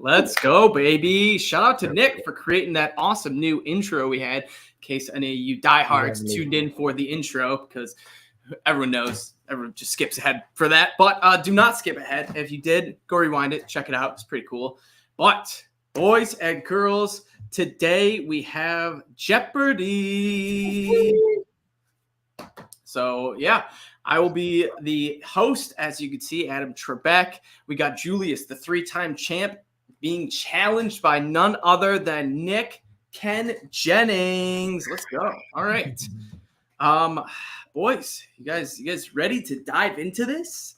Let's go, baby. Shout out to Nick for creating that awesome new intro we had. In case any of you diehards tuned in for the intro, because everyone knows, everyone just skips ahead for that. But do not skip ahead. If you did, go rewind it. Check it out. It's pretty cool. But boys and girls, today we have Jeopardy. So, yeah. I will be the host, as you can see, Adam Trebek. We got Julius, the 3-time champ, being challenged by none other than Nick Ken Jennings. Let's go. All right. Boys, you guys ready to dive into this?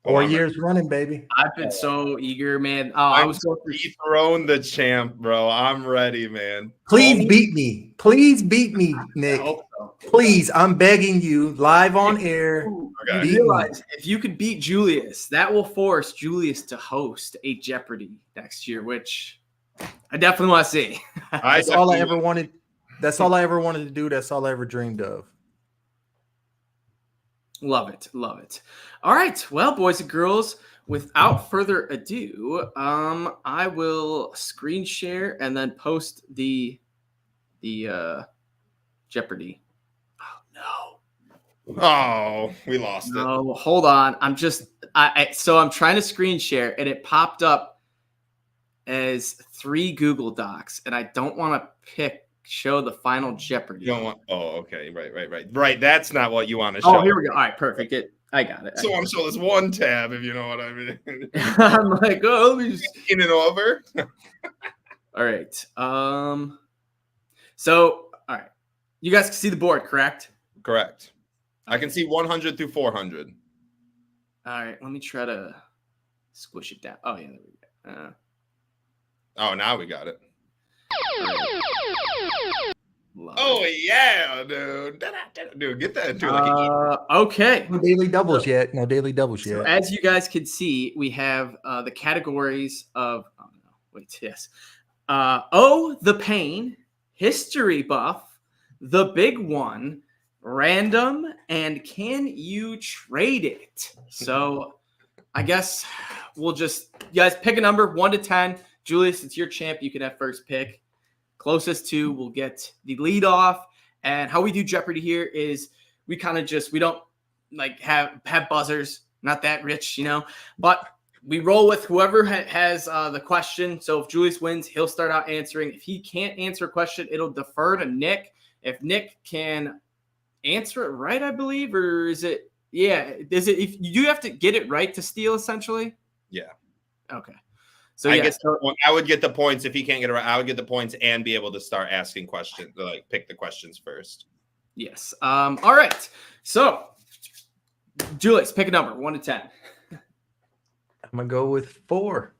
4 years running, baby. I've been so eager, man. I was going to dethrone the champ, bro. I'm ready, man. Please beat me. Please beat me, Nick. Please, I'm begging you, live on air. Okay. You realize if you could beat Julius, that will force Julius to host a Jeopardy next year, which I definitely want to see. That's all I ever wanted. That's all I ever wanted to do. That's all I ever dreamed of. Love it. Love it. All right. Well, boys and girls, without further ado, I will screen share and then post the Jeopardy. Oh, no. Oh, we lost it. No, hold on. So I'm trying to screen share and it popped up as 3 Google Docs and I don't want to show the final Jeopardy. You don't want. Oh, okay. Right. That's not what you want to show. Oh, here we go. All right, perfect. I got it. So I'm sure there's one tab, if you know what I mean. I'm like, oh, let me just in and over. All right. So, all right. You guys can see the board, correct? Correct. I can see 100 through 400. All right. Let me try to squish it down. Oh, yeah. There we go. Oh, now we got it. Oh yeah, dude! Dude, get that. Dude, okay. No daily doubles yet. So as you guys can see, we have the categories of. Oh no! Wait. Yes. The pain, history buff, the big one, random, and can you trade it? So, I guess we'll just you guys pick a number 1 to 10. Julius, it's your champ. You can have first pick. Closest to will get the lead off. And how we do Jeopardy here is we kind of we don't like have buzzers, not that rich, but we roll with whoever has the question. So if Julius wins, he'll start out answering. If he can't answer a question, it'll defer to Nick. If Nick can answer it right, I believe, or is it? Yeah. Is it? If you do have to get it right to steal, essentially? Yeah. Okay. So I would get the points if he can't get it right. I would get the points and be able to start asking questions, like pick the questions first. Yes. All right. So, Julius, pick a number 1 to 10. I'm gonna go with 4.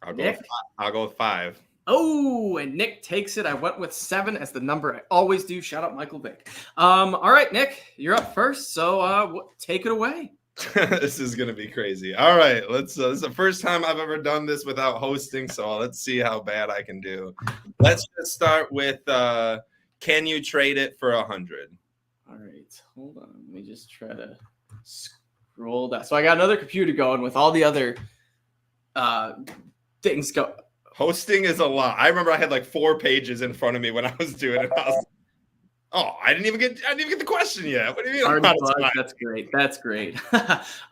I'll go with 5. Oh, and Nick takes it. I went with 7 as the number I always do. Shout out Michael Vick. All right, Nick, you're up first. So take it away. This is gonna be crazy. All right, let's. This is the first time I've ever done this without hosting, so let's see how bad I can do. Let's just start with. Can you trade it for 100? All right, hold on. Let me just try to scroll down. So I got another computer going with all the other things go. Hosting is a lot. I remember I had like 4 pages in front of me when I was doing it. I didn't even get the question yet. What do you mean? That's great.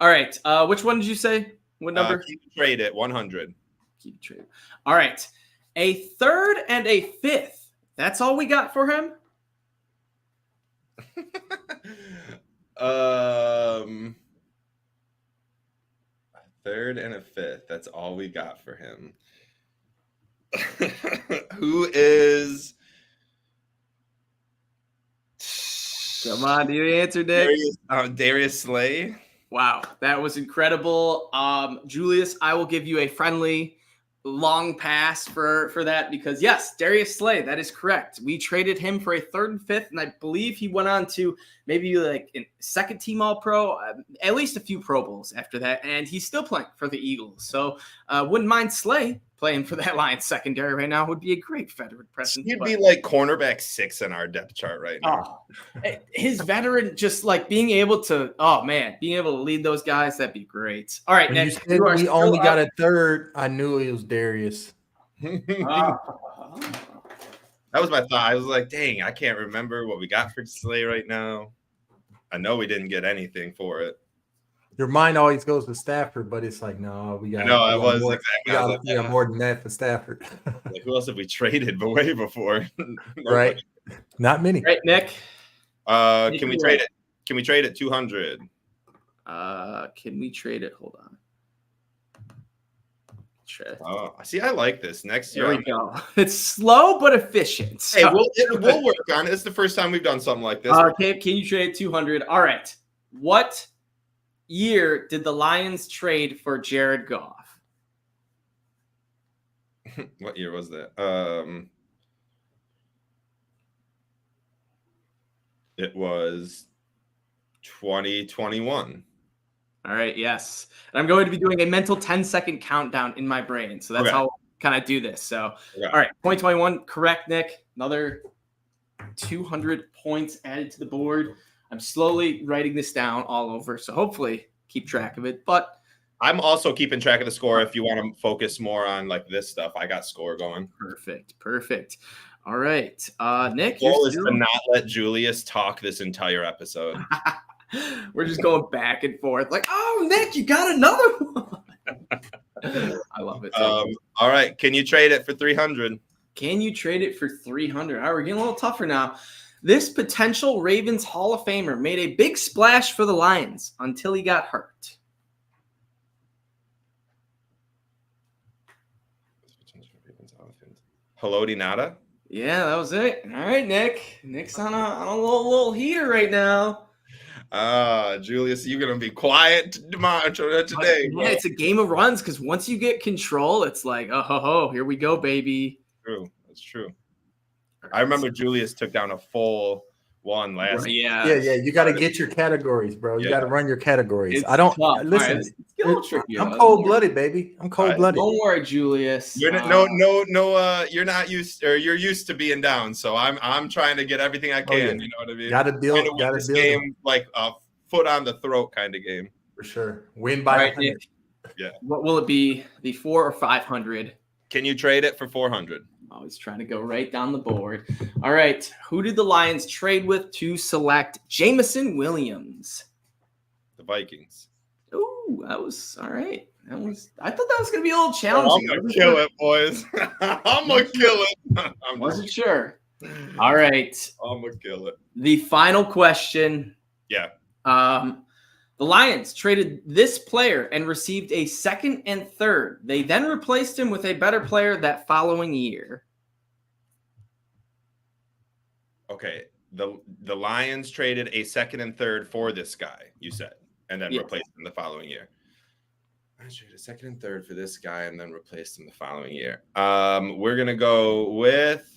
All right. Which one did you say? What number? Keep trade it 100. Keep trade. All right. A 3rd and a 5th. That's all we got for him. A 3rd and a 5th. That's all we got for him. Who is? Come on, do you answer, Nick? Darius Slay. Wow, that was incredible. Julius, I will give you a friendly long pass for that because, yes, Darius Slay, that is correct. We traded him for a 3rd and 5th, and I believe he went on to maybe like a 2nd team All-Pro, at least a few Pro Bowls after that, and he's still playing for the Eagles. So wouldn't mind Slay playing for that Lions secondary right now would be a great veteran presence. He'd be like cornerback 6 in our depth chart right now. His veteran, just like being able to lead those guys, that'd be great. All right, When Nick, you said we only got a third, I knew it was Darius. That was my thought. I was like, dang, I can't remember what we got for Slay right now. I know we didn't get anything for it. Your mind always goes to Stafford, but it's like, no, we got. No, it was more, exactly. we got more than that for Stafford. Like, who else have we traded but way before? Right. Not many. Right, Nick. Can we trade it? Can we trade it 200? Can we trade it? Hold on. Oh, see, I like this. Next year, there we go. It's slow but efficient. Hey, we'll work on it. It's the first time we've done something like this. Okay, can you trade 200? All right. What year did the Lions trade for Jared Goff? What year was that? It was 2021. All right, yes. And I'm going to be doing a mental 10-second countdown in my brain. So that's how kind of do this. So, all right, 2021, correct, Nick. Another 200 points added to the board. I'm slowly writing this down all over, so hopefully keep track of it. But I'm also keeping track of the score if you want to focus more on like this stuff. I got score going. Perfect. All right, Nick. The goal is to not let Julius talk this entire episode. We're just going back and forth like, oh, Nick, you got another one. I love it. All right, can you trade it for 300? Can you trade it for 300? All right, we're getting a little tougher now. This potential Ravens Hall of Famer made a big splash for the Lions until he got hurt. Haloti Ngata? Yeah, that was it. All right, Nick. Nick's on a little heater right now. Julius, you're gonna be quiet today. Yeah, it's a game of runs because once you get control, it's like, oh, here we go, baby. True, that's true. I remember Julius took down a full one last. Yeah. You got to get your categories, bro. You got to run your categories. It's I don't tough. listen. Right, it's a little tricky. I'm cold blooded, baby. I'm cold blooded. Don't worry, Julius. You're you're not used, or you're used to being down. So I'm trying to get everything I can. You know what I mean? Got to build. Got to build game like a foot on the throat kind of game. For sure. Win by 100. Yeah. What will it be? The 400 or 500? Can you trade it for 400? Always trying to go right down the board. All right. Who did the Lions trade with to select Jameson Williams? The Vikings. Ooh, that was all right. I thought that was going to be a little challenging. I'm going to kill it, boys. I'm going to kill it. I wasn't sure. All right. I'm going to kill it. The final question. Yeah. The Lions traded this player and received a second and third. They then replaced him with a better player that following year. Okay. The Lions traded a second and third for this guy, you said, and then replaced him the following year. I traded a second and third for this guy and then replaced him the following year. We're going to go with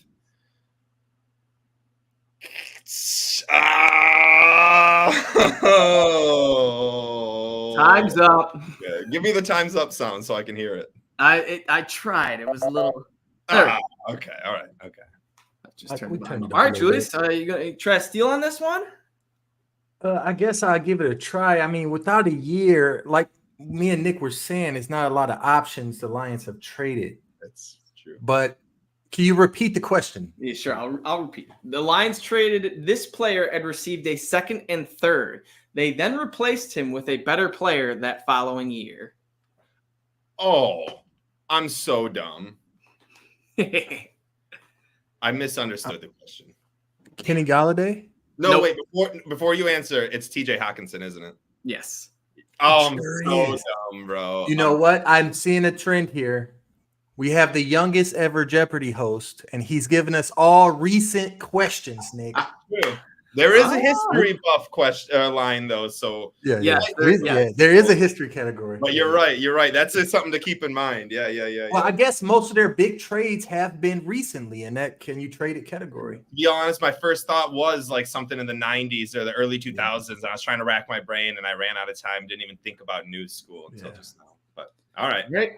Time's up. Yeah, give me the time's up sound so I can hear it. I tried. It was a little. Okay. All right. Okay. All right, Julius. You gonna try to steal on this one? I guess I'll give it a try. I mean, without a year, like me and Nick were saying, it's not a lot of options the Lions have traded. That's true. But can you repeat the question? Yeah, sure. I'll repeat. The Lions traded this player and received a second and third. They then replaced him with a better player that following year. Oh, I'm so dumb. I misunderstood the question. Kenny Golladay? No, nope. Wait. Before you answer, it's TJ Hawkinson, isn't it? Yes. Oh, I'm so dumb, bro. You know what? I'm seeing a trend here. We have the youngest ever Jeopardy host, and he's given us all recent questions, Nick. There is a history buff question line though, so there is a history category. But you're right. That's something to keep in mind. Yeah. Well, I guess most of their big trades have been recently in that can you trade it category. To be honest, my first thought was like something in the 90s or the early 2000s. I was trying to rack my brain and I ran out of time. Didn't even think about news school until just now. But all right. Great.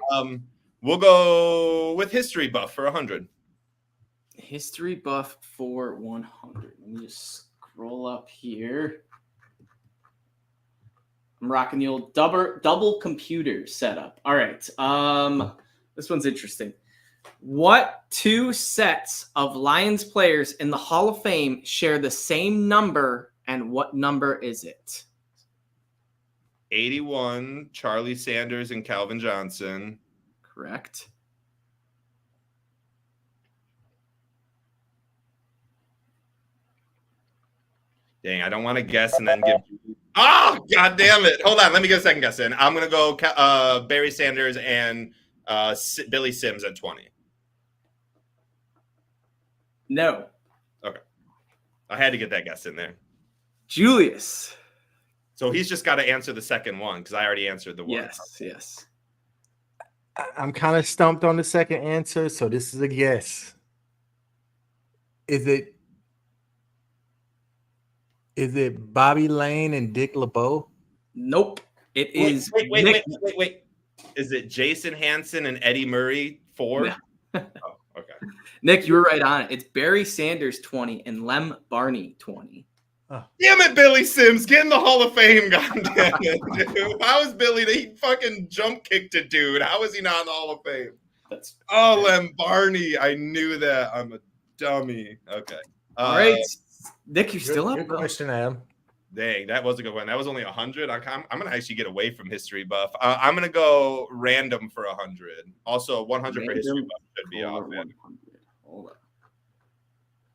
We'll go with history buff for 100. History buff for 100. Let me just scroll up here. I'm rocking the old double computer setup. All right. This one's interesting. What two sets of Lions players in the Hall of Fame share the same number, and what number is it? 81, Charlie Sanders and Calvin Johnson. Correct. Dang, I don't want to guess and then give. Oh, God damn it. Hold on. Let me get a second guess in. I'm going to go Barry Sanders and Billy Sims at 20. No. Okay. I had to get that guess in there. Julius. So he's just got to answer the second one because I already answered the one. Yes. I'm kind of stumped on the second answer, so this is a guess. Is it Bobby Lane and Dick LeBeau? Nope. It is. Wait. Is it Jason Hansen and Eddie Murray 4? No. Oh, okay. Nick, you were right on it. It's Barry Sanders 20 and Lem Barney 20. Oh. Damn it, Billy Sims. Get in the Hall of Fame, goddamn it, dude. How is Billy? He fucking jump kicked a dude. How is he not in the Hall of Fame? Lem Barney. I knew that. I'm a dummy. Okay. All right. Nick, you're still up. Good question, Adam. Dang, that was a good one. That was only 100. I'm going to actually get away from history buff. I'm going to go random for 100. Also, 100 for history buff should be off. 100. Hold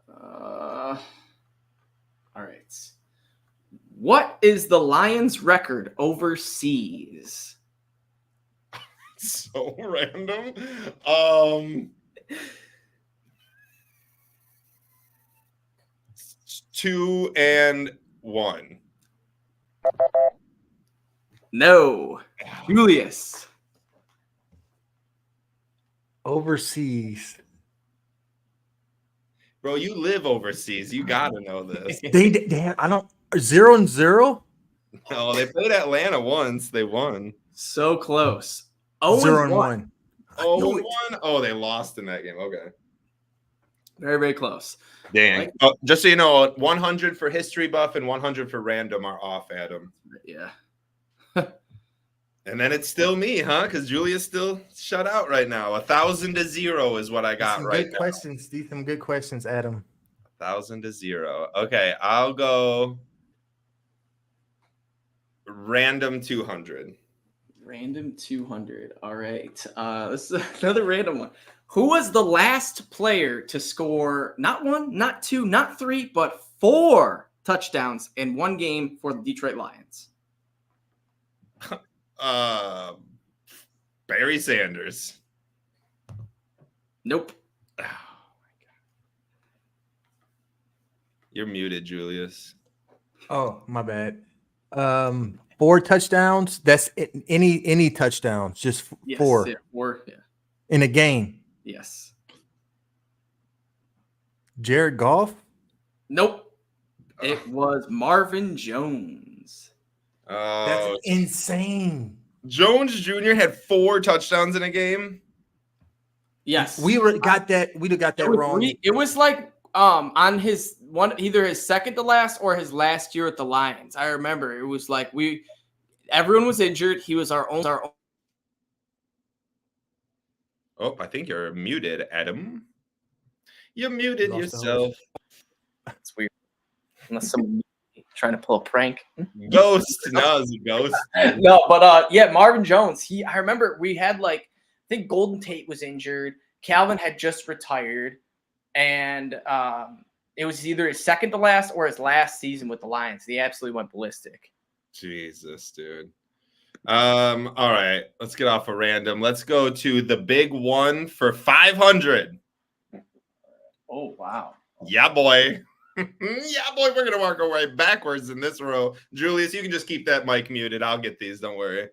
on. All right. What is the Lions' record overseas? So random. 2-1. No. Julius. Overseas. Bro, you live overseas. You got to know this. They have, I don't 0-0. No, they played Atlanta once. They won. So close. 0-1. 0-1. Oh, they lost in that game. Okay. Very, very close. Dang. Like, Oh, just so you know, 100 for history buff and 100 for random are off, Adam. Yeah. And then it's still me, huh? Because Julia's still shut out right now. 1,000-0 is what I got Some right good now. questions. These some good questions, Adam. 1,000-0. Okay, I'll go random 200. Random 200. All right. This is another random one. Who was the last player to score not 1, not 2, not 3, but 4 touchdowns in one game for the Detroit Lions? Barry Sanders. Nope. Oh my God. You're muted, Julius. Oh, my bad. 4 touchdowns. That's any touchdowns. Just Yes, 4 yeah, 4. Yeah. in a game. Yes. Jared Goff. Nope. It was Marvin Jones. That's insane. Jones Jr. had 4 touchdowns in a game. Yes. We'd have got that wrong. It was like on his one, either his second to last or his last year at the Lions. I remember it was like everyone was injured. He was our own. Oh, I think you're muted, Adam. You muted Lost yourself. It's weird. Unless someone trying to pull a prank. Ghost. No, it's a ghost. No, but yeah, Marvin Jones. I remember we had I think Golden Tate was injured. Calvin had just retired, and it was either his second to last or his last season with the Lions. He absolutely went ballistic. Jesus, dude. All right, let's get off a random. Let's go to the big one for 500. Oh wow. Yeah, boy. Yeah, boy, we're gonna work our way backwards in this row. Julius, you can just keep that mic muted. I'll get these. Don't worry.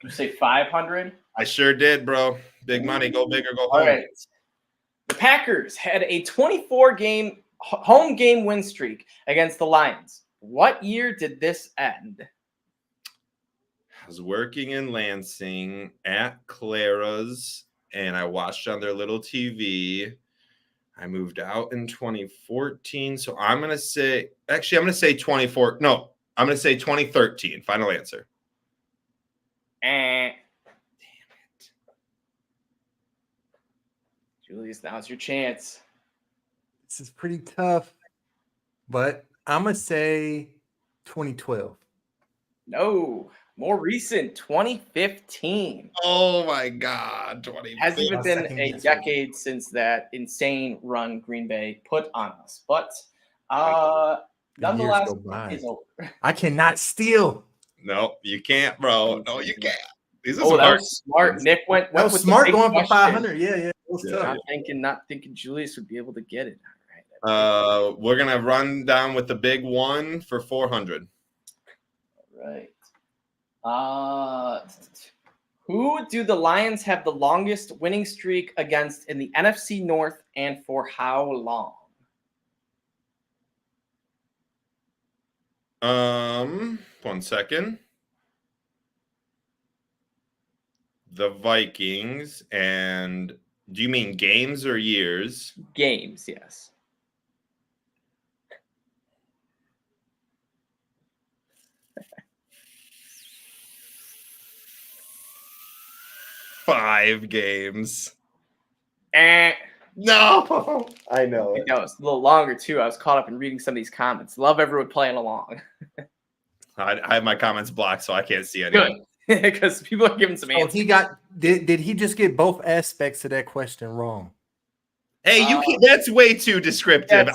You say 500? I sure did, bro. Big money. Go big or go home. All right. The Packers had a 24-game home game win streak against the Lions. What year did this end? I was working in Lansing at Clara's, and I watched on their little TV. I moved out in 2014, so I'm going to say 24. No, I'm going to say 2013. Final answer. Damn it. Julius, now's your chance. This is pretty tough, but I'm gonna say 2012. No, more recent, 2015. Oh my God, 2015. Hasn't even My been second a guess. decade since that insane run Green Bay put on us. But nonetheless, go by. it's over. I cannot steal. No, you can't, bro. No, you can't. These are Oh, some that hard was smart. questions. Nick went That was with smart the big going for question. 500. Yeah. It was Yeah. tough. Not thinking Julius would be able to get it. All right. We're gonna run down with the big one for 400. Right. Who do the Lions have the longest winning streak against in the NFC North, and for how long? 1 second. The Vikings, and do you mean games or years? Games, yes. Five games. No, I know it. that was a little longer too. I was caught up in reading some of these comments. Love everyone playing along. I have my comments blocked, so I can't see any. Good, because people are giving some Oh, answers. he got. Did he just get both aspects of that question wrong? Hey, that's way too descriptive.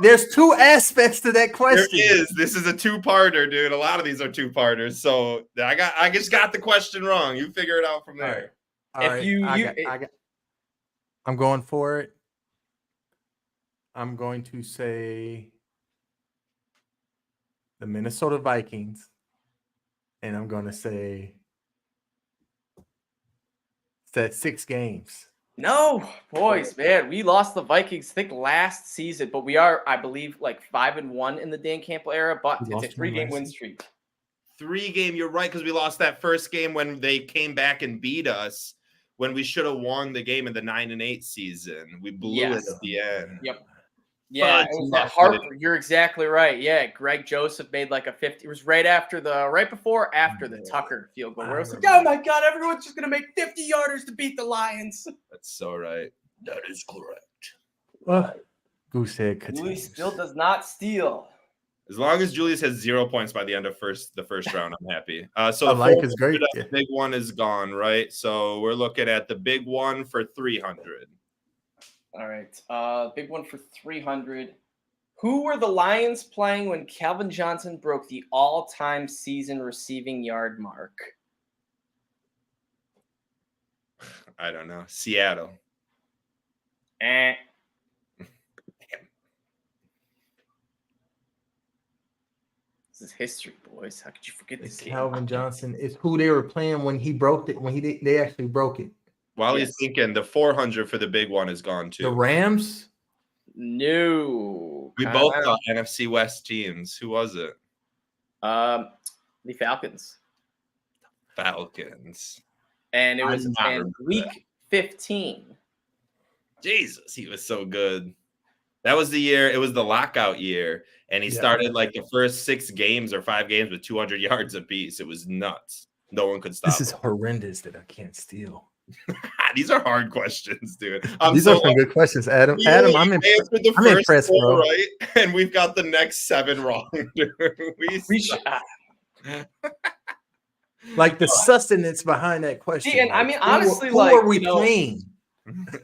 There's two aspects to that question. There is. This is a two-parter, dude. A lot of these are two-parters. So I just got the question wrong. You figure it out from there. All right. I'm going for it. I'm going to say the Minnesota Vikings, and I'm going to say it's at 6 games. No, boys, man, we lost the Vikings, I think, last season, but we are, I believe, like 5-1 in the Dan Campbell era, but it's a 3-game win streak. 3-game, you're right, because we lost that first game when they came back and beat us when we should have won the game in the 9-8 season. We blew it at the end. Yep. Yeah, it was that Harper. You're exactly right. Yeah, Greg Joseph made like a 50. It was right before the Tucker field goal, where it was like, oh my God, everyone's just gonna make 50-yarders to beat the Lions. That's so right. That is correct. Well, Goose Egg continues. Julius still does not steal. As long as Julius has 0 points by the end of the first round, I'm happy. So the like is great. The big one is gone, right? So we're looking at the big one for 300. All right. Big one for 300. Who were the Lions playing when Calvin Johnson broke the all-time season receiving yard mark? I don't know. Seattle. Damn. This is history, boys. How could you forget this game? Calvin Johnson is who they were playing when he broke it. When they actually broke it. While he's thinking, the 400 for the big one is gone too. The Rams? No. We both got NFC West teams. Who was it? The Falcons. Falcons. And it was in week 15. Jesus, he was so good. That was the year. It was the lockout year. And he started like the first 6 games or 5 games with 200 yards apiece. It was nuts. No one could stop. This is horrendous that I can't steal. These are hard questions, dude. These are some good questions, Adam. Adam, I'm impressed, bro. Right, and we've got the next 7 wrong. Dude. Like the sustenance behind that question. See, and I mean, honestly, who are we playing?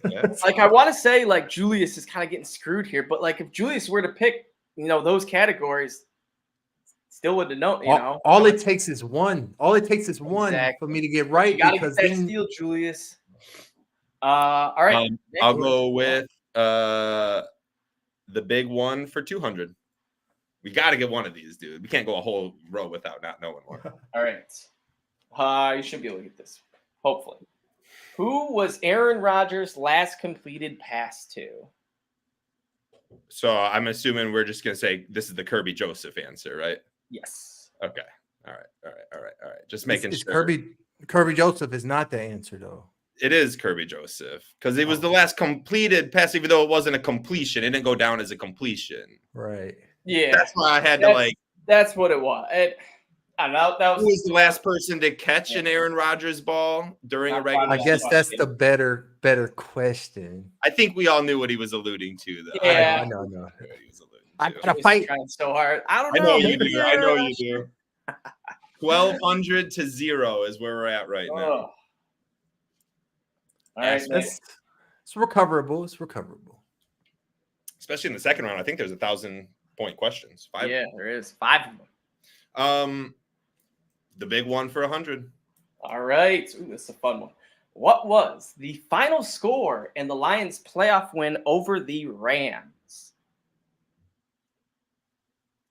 Like, I want to say, like, Julius is kind of getting screwed here, but like, if Julius were to pick, those categories, still wouldn't have known. All it takes is one. All it takes is one for me to get right. You gotta get that steal, Julius. All right. I'll go with the big one for 200. We got to get one of these, dude. We can't go a whole row without not knowing one. All right. You should be able to get this, hopefully. Who was Aaron Rodgers' last completed pass to? So I'm assuming we're just going to say this is the Kirby Joseph answer, right? Yes. Okay. All right. Just making It's sure. Kirby Joseph is not the answer though. It is Kirby Joseph because it was the last completed pass, even though it wasn't a completion. It didn't go down as a completion. Right. Yeah. That's why I had to like. That's what it was. I don't know. That Who was the last person to catch an Aaron Rodgers ball during a regular? I guess that's the better question. I think we all knew what he was alluding to, though. Yeah. I know. I gotta fight. Trying so hard. I don't know. I know you do. 1,200 to 0 is where we're at right now. All right, it's recoverable. It's recoverable. Especially in the second round. I think there's 1,000-point questions. 5. Yeah, there is 5 of them. The big one for 100. All right. Ooh, this is a fun one. What was the final score in the Lions' playoff win over the Rams?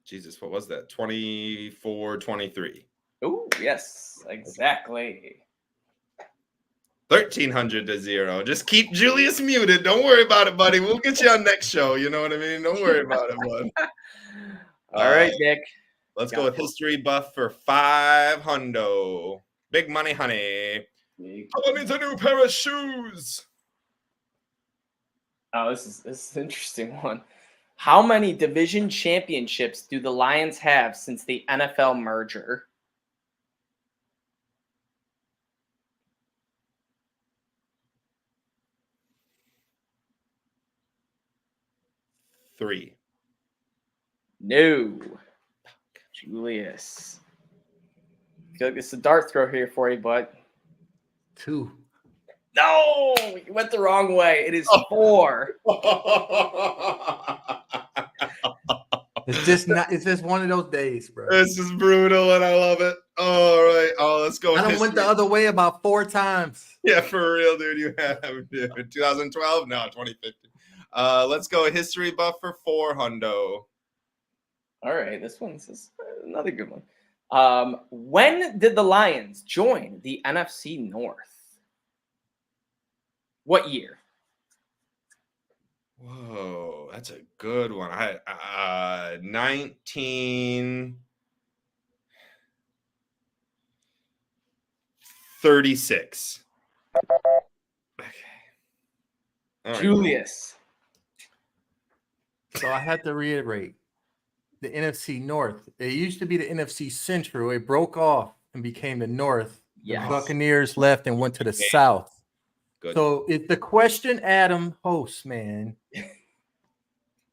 Jesus, what was that? 24-23. Oh, yes, exactly. 1,300 to 0. Just keep Julius muted. Don't worry about it, buddy. We'll get you on next show. You know what I mean? Don't worry about it, bud. All right, Nick. Let's go with history buff for 500. Big money, honey. I need a new pair of shoes. Oh, this is an interesting one. How many division championships do the Lions have since the NFL merger? Three. No. Julius. I feel like it's a dart throw here for you, but 2. no, you went the wrong way. It is 4. It's just one of those days, bro. This is brutal, and I love it. All right. Oh, let's go. I went the other way about 4 times. Yeah, for real, dude. You have, dude. 2012? No, 2015. Let's go history buff for 400. All right, this is another good one. When did the Lions join the NFC North? What year? Whoa, that's a good one. 1936. Okay. All right. Julius. So I had to reiterate the NFC North. It used to be the NFC Central. It broke off and became the North. Yes. The Buccaneers left and went to the South. Good. So if the question, Adam hosts, man,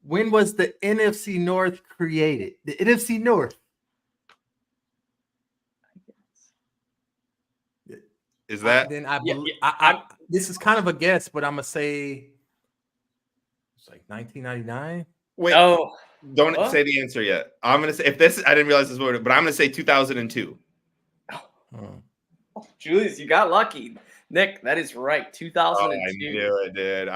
when was the NFC North created? The NFC North. Is that? This is kind of a guess, but I'm gonna say it's like 1999. Wait, don't say the answer yet. I'm gonna say I didn't realize this word, but I'm gonna say 2002. Julius, you got lucky. Nick, that is right. 2002. I knew I did.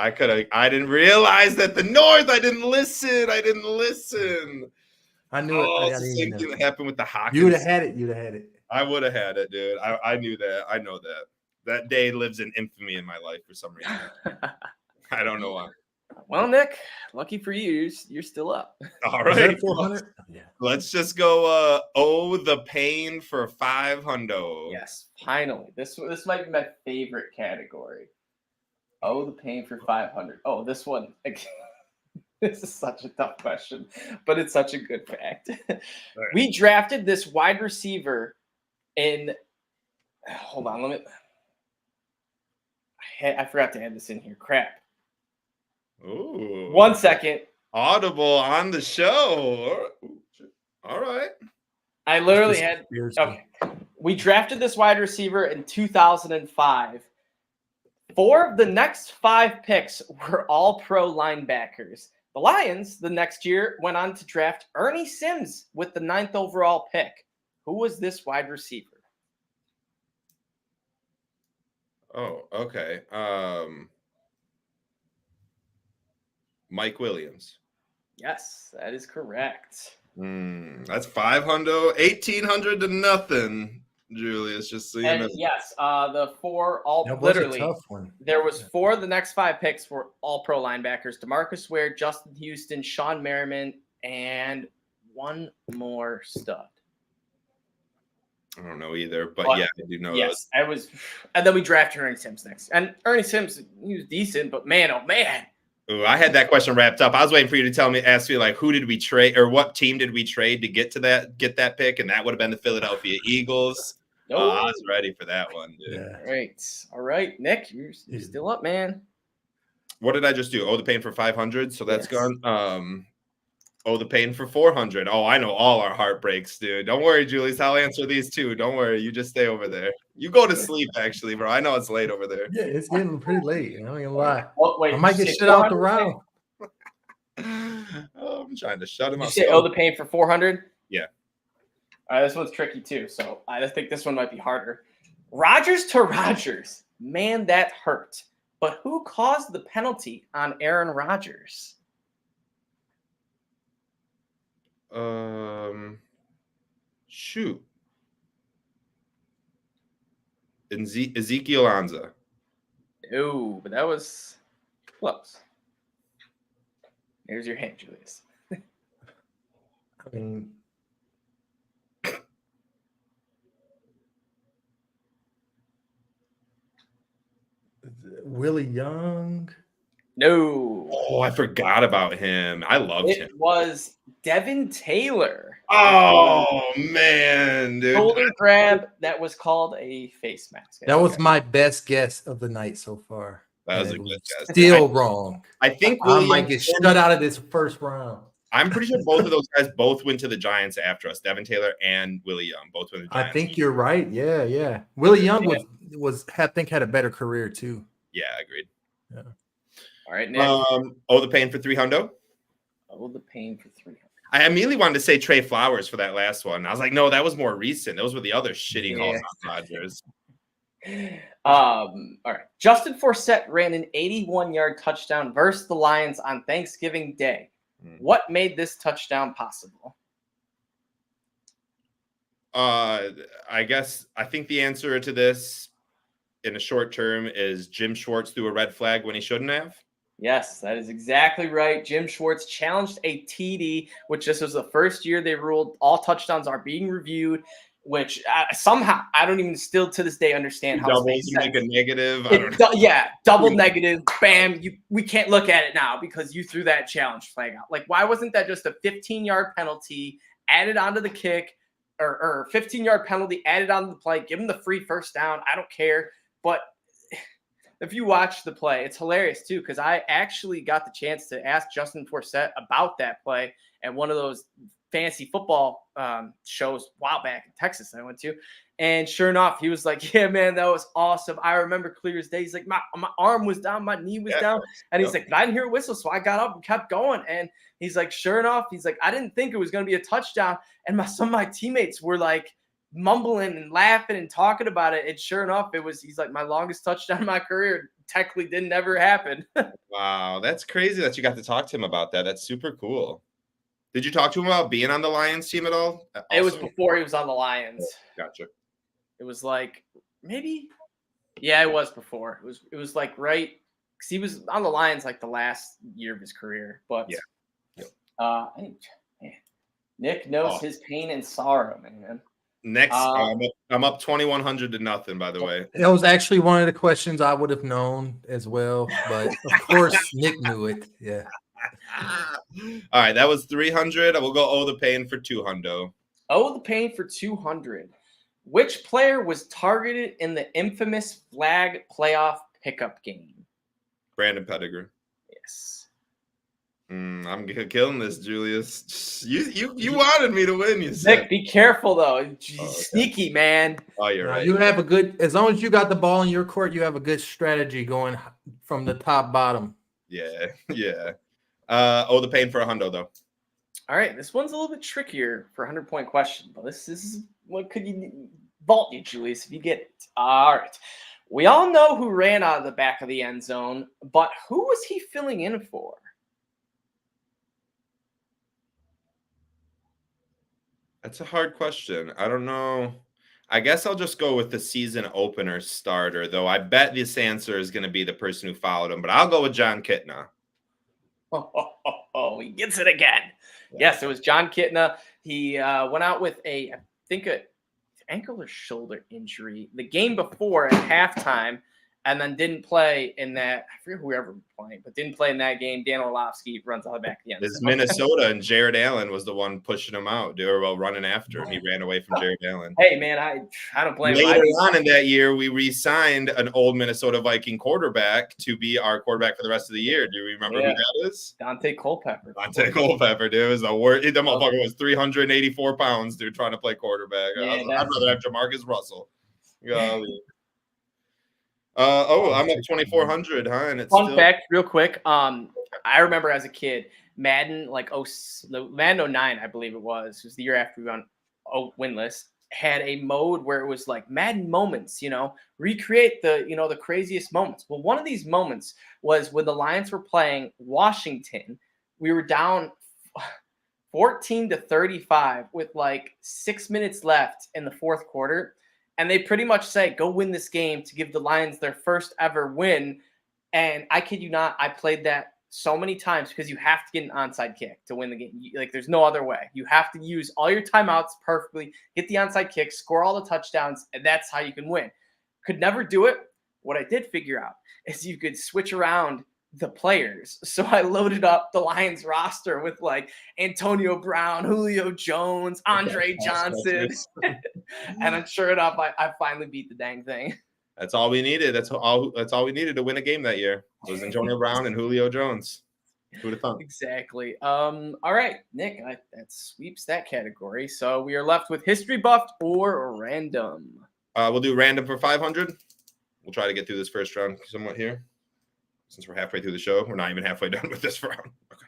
I didn't realize that the North. I didn't listen. I knew it. The same thing that happened with the hockey. You would have had it. I would have had it, dude. I knew that. I know that. That day lives in infamy in my life for some reason. I don't know why. Well, Nick, lucky for you, you're still up. All right. 400? Yeah. Let's just go the pain for 500. Yes, finally. This might be my favorite category. The pain for 500. Oh, this one. This is such a tough question, but it's such a good fact. Right. We drafted this wide receiver in. Hold on, I forgot to add this in here. Crap. Ooh. 1 second. Audible on the show. All right. I literally had. Okay. We drafted this wide receiver in 2005. 4 of the next 5 picks were all pro linebackers. The Lions, the next year, went on to draft Ernie Sims with the 9th overall pick. Who was this wide receiver? Oh, okay. Mike Williams. Yes, that is correct. That's 500, 1,800 to nothing, Julius. Just so you know. Yes, the 4 all that was literally. A tough one. There was 4 of the next 5 picks were all pro linebackers: DeMarcus Ware, Justin Houston, Sean Merriman, and one more stud. I don't know either, but yeah, I do know yes, I was. And then we drafted Ernie Sims next. And Ernie Sims, he was decent, but man, oh man. Ooh, I had that question wrapped up. I was waiting for you to ask me like, who did we trade or what team did we trade to get that pick? And that would have been the Philadelphia Eagles. I was ready for that one, dude. Yeah. All right, Nick, you're still up, man. What did I just do? Oh, the pain for 500. So that's gone. Oh, the pain for 400. Oh, I know all our heartbreaks, dude. Don't worry, Julius. I'll answer these too. Don't worry. You just stay over there. You go to sleep, actually, bro. I know it's late over there. Yeah, it's getting pretty late. I'm not gonna lie. Oh, wait, I might get shut out the round. Oh, I'm trying to shut him up. Did you say, oh, the pain for 400? Yeah. All right, this one's tricky too. So I think this one might be harder. Rodgers to Rodgers. Man, that hurt. But who caused the penalty on Aaron Rodgers? Shoot. Ezekiel Anza. Oh, but that was close. Here's your hint, Julius. I mean, Willie Young. No. Oh, I forgot about him. I loved him. It was Devin Taylor. Oh, man, dude. Shoulder grab that was called a face mask. That was my best guess of the night so far. That was a good guess. Still wrong. I think I might get shut out of this first round. I'm pretty sure both of those guys both went to the Giants after us. Devin Taylor and Willie Young both went to the Giants. I think you're right. Yeah. Willie Young I think had a better career too. Yeah, agreed. Yeah. All right, Nick. Oh, the pain for 300. Oh, the pain for 300. I immediately wanted to say Trey Flowers for that last one. I was like, no, that was more recent. Those were the other shitty Rodgers. All right. Justin Forsett ran an 81-yard touchdown versus the Lions on Thanksgiving Day. What made this touchdown possible? I think the answer to this in a short term is Jim Schwartz threw a red flag when he shouldn't have. Yes, that is exactly right. Jim Schwartz challenged a TD, which this was the first year they ruled all touchdowns are being reviewed, which somehow I don't even still to this day understand how double to make a negative. Double negative. Bam. We can't look at it now because you threw that challenge flag out. Like, why wasn't that just a 15-yard penalty added onto the kick or 15-yard penalty added onto the play? Give him the free first down. I don't care. But if you watch the play, it's hilarious too, because I actually got the chance to ask Justin Forsett about that play at one of those fantasy football shows a while back in Texas I went to. And sure enough, he was like, yeah, man, that was awesome. I remember clear as day. He's like, my arm was down, my knee was down. And he's like, but I didn't hear a whistle, so I got up and kept going. And he's like, sure enough, he's like, I didn't think it was going to be a touchdown. And some of my teammates were like, mumbling and laughing and talking about it. And sure enough, he's like, my longest touchdown in my career technically didn't ever happen. Wow, that's crazy that you got to talk to him about that. That's super cool. Did you talk to him about being on the Lions team at all? Also? It was before he was on the Lions. Gotcha. It was like maybe, yeah, it was before. It was like right because he was on the Lions like the last year of his career. But Nick knows his pain and sorrow, man. Next, I'm up 2,100 to nothing, by the way. That was actually one of the questions I would have known as well, but of course Nick knew it. Yeah. All right, that was 300. I will go the pain for 200. The pain for 200. Which player was targeted in the infamous flag playoff pickup game? Brandon Pettigrew. Yes. I'm killing this, Julius. You wanted me to win. You said. Nick, be careful though. Sneaky, man. Oh, you're right. You have a good, as long as you got the ball in your court, you have a good strategy going from the top bottom. Yeah. The pain for 100 though. All right, this one's a little bit trickier for a 100-point question, but this is what could you vault you, Julius, if you get it. All right. We all know who ran out of the back of the end zone, but who was he filling in for? That's a hard question. I don't know. I guess I'll just go with the season opener starter, though. I bet this answer is going to be the person who followed him, but I'll go with John Kitna. He gets it again. Yeah. Yes, it was John Kitna. He went out with a ankle or shoulder injury the game before at halftime, and then didn't play in that. I forget whoever was playing, but didn't play in that game. Dan Orlovsky runs out the back of the end. It's Minnesota, and Jared Allen was the one pushing him out. They were running after him. He ran away from Jared Allen. Hey, man, I don't blame him. Later on in that year, we re-signed an old Minnesota Viking quarterback to be our quarterback for the rest of the year. Do you remember who that is? Dante Culpepper. Dante Culpepper, dude. It was the worst. That motherfucker was 384 pounds, dude, trying to play quarterback. Yeah, I'd rather have Jamarcus Russell. Golly. I'm up 2,400, huh? And it's Fun fact, real quick. I remember as a kid, Madden, Madden 09, I believe it was the year after we went winless, had a mode where it was like Madden moments, recreate the craziest moments. Well, one of these moments was when the Lions were playing Washington. We were down 14-35 with like 6 minutes left in the fourth quarter. And they pretty much say, go win this game to give the Lions their first ever win. And I kid you not, I played that so many times because you have to get an onside kick to win the game. Like, there's no other way. You have to use all your timeouts perfectly, get the onside kick, score all the touchdowns, and that's how you can win. Could never do it. What I did figure out is you could switch around the players. So I loaded up the Lions roster with like Antonio Brown, Julio Jones, Andre Johnson. And then sure enough, I finally beat the dang thing. That's all we needed. That's all we needed to win a game that year. It was Antonio Brown and Julio Jones. Who'd have thought? Exactly. All right, Nick, that sweeps that category. So we are left with history buffed or random. We'll do random for 500. We'll try to get through this first round somewhat here. Since we're halfway through the show, we're not even halfway done with this round. Okay.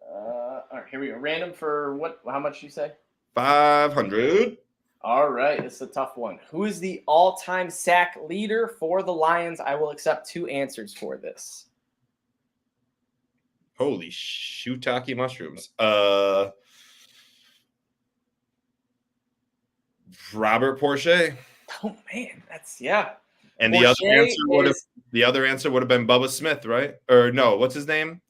All right, here we go. Random for what? How much did you say? 500. All right, it's a tough one. Who is the all-time sack leader for the Lions? I will accept 2 answers for this. Holy shiitake mushrooms. Robert Porsche. Oh man, that's And Porsche the other answer would have been Bubba Smith, right? Or no, what's his name?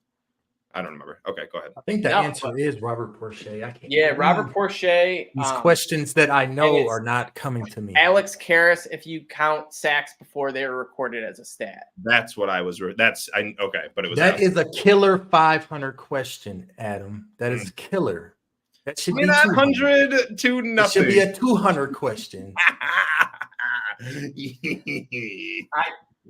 I don't remember. Okay, go ahead. I think the answer is Robert Porsche. I can't. Robert Porsche. These questions that I know are not coming to me. Alex Karras, if you count sacks before they were recorded as a stat. That's what I was. Okay, but it was. That is a killer 500 question, Adam. That is killer. That should be 100 to nothing. It should be a 200 question.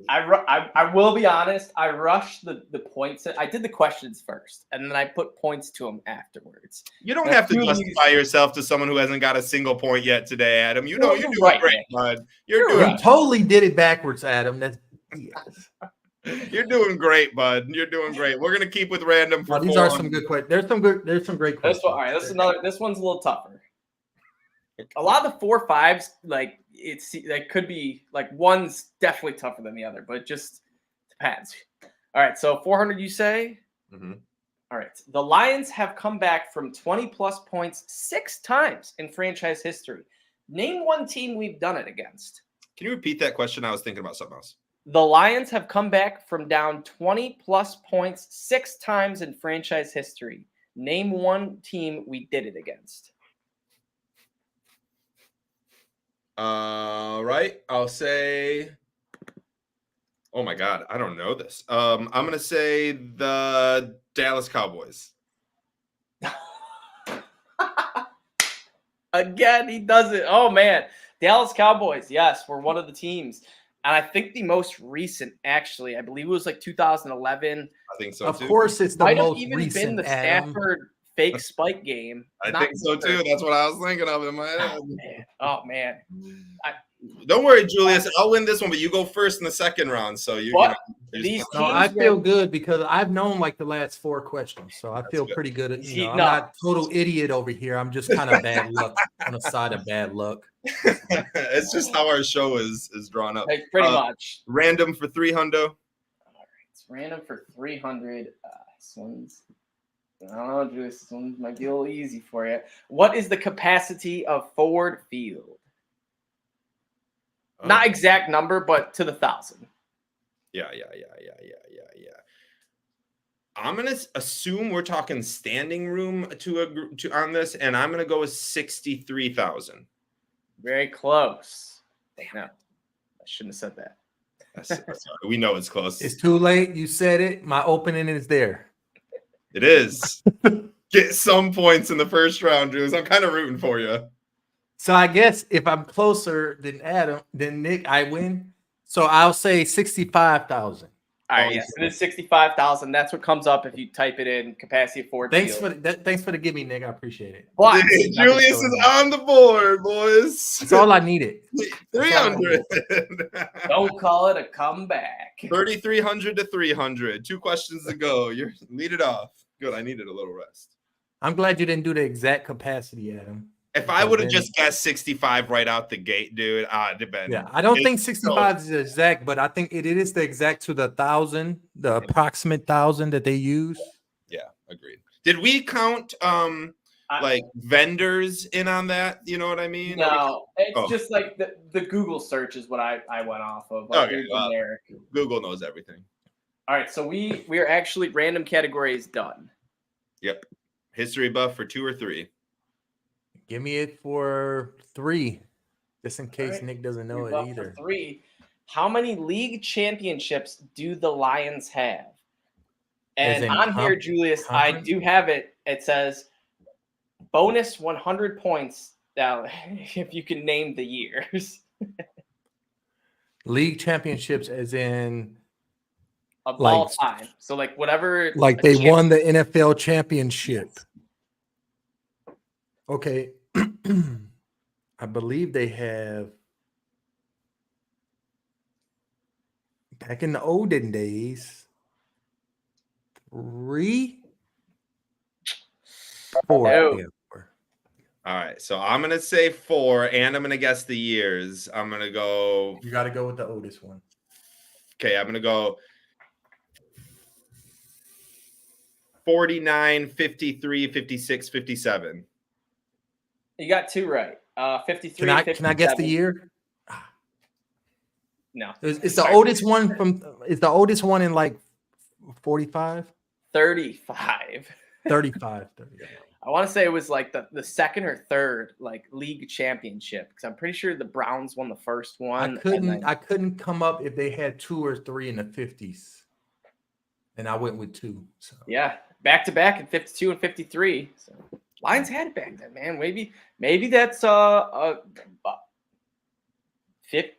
I will be honest. I rushed the points. I did the questions first, and then I put points to them afterwards. You don't have to justify yourself to someone who hasn't got a single point yet today, Adam. You're doing great, bud. You're doing. Totally did it backwards, Adam. That's. You're doing great, bud. You're doing great. We're gonna keep with random for. These are some good questions. There's some great questions. All right, this one's a little tougher. A lot of the 4-5s, like that could be like one's definitely tougher than the other, but it just depends. All right, so 400, you say? Mm-hmm. All right, the Lions have come back from 20-plus points 6 times in franchise history. Name one team we've done it against. Can you repeat that question? I was thinking about something else. The Lions have come back from down 20-plus points 6 times in franchise history. Name one team we did it against. Right. I'll say. Oh my God, I don't know this. I'm gonna say the Dallas Cowboys. Again, he does it. Oh man, Dallas Cowboys. Yes, we're one of the teams. And I think the most recent, actually, I believe it was like 2011. I think so, of too. Of course, it's the Might most have even recent, been the Adam. Stafford fake spike game. I think so, too. That's what I was thinking of in my head. Oh, man. Don't worry, Julius. I'll win this one, but you go first in the second round. So I feel good because I've known like the last 4 questions, so I feel pretty good. I'm not total idiot over here. I'm just kind of bad luck on the side of bad luck. It's just how our show is drawn up. Like pretty much. Random for 300. All right, it's random for 300. This one's. I don't know, Julius. This one might be a little easy for you. What is the capacity of Ford Field? Not exact number, but to the 1,000. Yeah. I'm gonna assume we're talking standing room to on this, and I'm gonna go with 63,000. Very close. No, I shouldn't have said that. We know it's close. It's too late. You said it. My opening is there. It is. Get some points in the first round, Julius. I'm kind of rooting for you. So I guess if I'm closer than Nick, I win. So I'll say 65,000. All right, yes, it is 65,000. That's what comes up if you type it in. Capacity of Ford Thanks Field. thanks for the give me, Nick. I appreciate it. But Julius is on the board, boys. That's all I needed. 300. Don't call it a comeback. 3,300 to 300. 2 questions to go. You lead it off. Good. I needed a little rest. I'm glad you didn't do the exact capacity, Adam. If I would have just guessed 65 right out the gate, dude, yeah, I don't think 65 is exact, but I think it is the exact to the 1,000, the approximate 1,000 that they use. Yeah, agreed. Did we count like vendors in on that? You know what I mean? No, it's just like the Google search is what I went off of. Okay, Google knows everything. All right, so we are actually random categories done. Yep. History buff for 2 or 3. Give me it for 3, just in case Nick doesn't know it either. For 3. How many league championships do the Lions have? And on here, Julius, I do have it. It says bonus 100 points now if you can name the years. League championships as in of all time. So like whatever. Like they won the NFL championship. Yes. Okay. I believe they have back in the olden days 3, 4. No. All right, so I'm gonna say 4, and I'm gonna guess the years. I'm gonna go. You got to go with the oldest one. Okay, I'm gonna go 49, 53, 56, 57. You got 2 right. 53. Can I guess the year? No. It's the oldest one from. Is the oldest one in like 45? 35. 35. I want to say it was like the second or third like league championship because I'm pretty sure the Browns won the first one. I couldn't come up if they had 2 or 3 in the 50s, and I went with 2. So yeah, back to back in 52 and 53. So Lions had it back then, man. Maybe that's 50.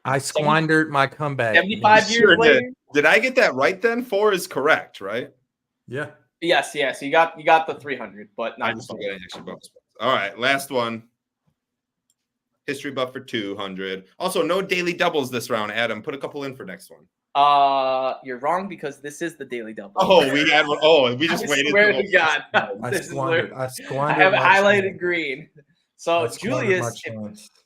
I squandered my comeback. 75 years later. Did I get that right then? 4 is correct, right? Yeah. Yes. You got the 300, but not just getting extra bonus. All right, last one. History buff for 200. Also, no daily doubles this round, Adam. Put a couple in for next one. You're wrong because this is the daily double. Oh, we had one. Oh, we just waited. Swear to God. I squandered. I have it highlighted green. So Julius,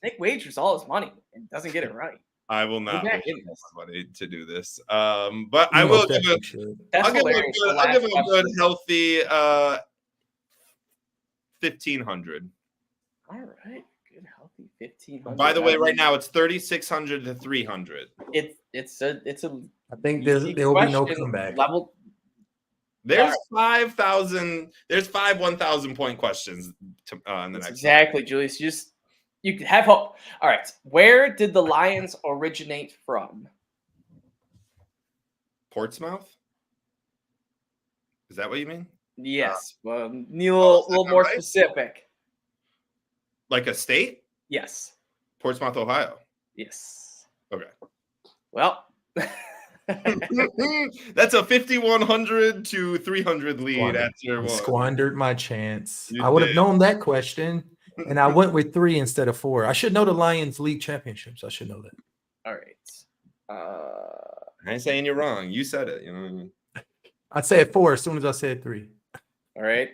Nick wagers all his money and doesn't get it right. I will not wager money to do this. But I will give I'll give him a good healthy 1,500. All right. Good healthy 1,500. By the way, right now it's 3,600 to 300. It's a I think there will be no comeback. Level. There's 5,000. There's 5 1,000 point questions in the next. Exactly, Julius. You could have hope. All right. Where did the Lions originate from? Portsmouth? Is that what you mean? Yes. Well, need a little more specific. Like a state? Yes. Portsmouth, Ohio. Yes. Okay. Well, that's a 5,100 to 300 lead after one. Squandered my chance. I would have known that question. And I went with 3 instead of 4. I should know the Lions league championships. I should know that. All right. I ain't saying you're wrong. You said it. You know what I mean? I'd say 4 as soon as I said 3. All right.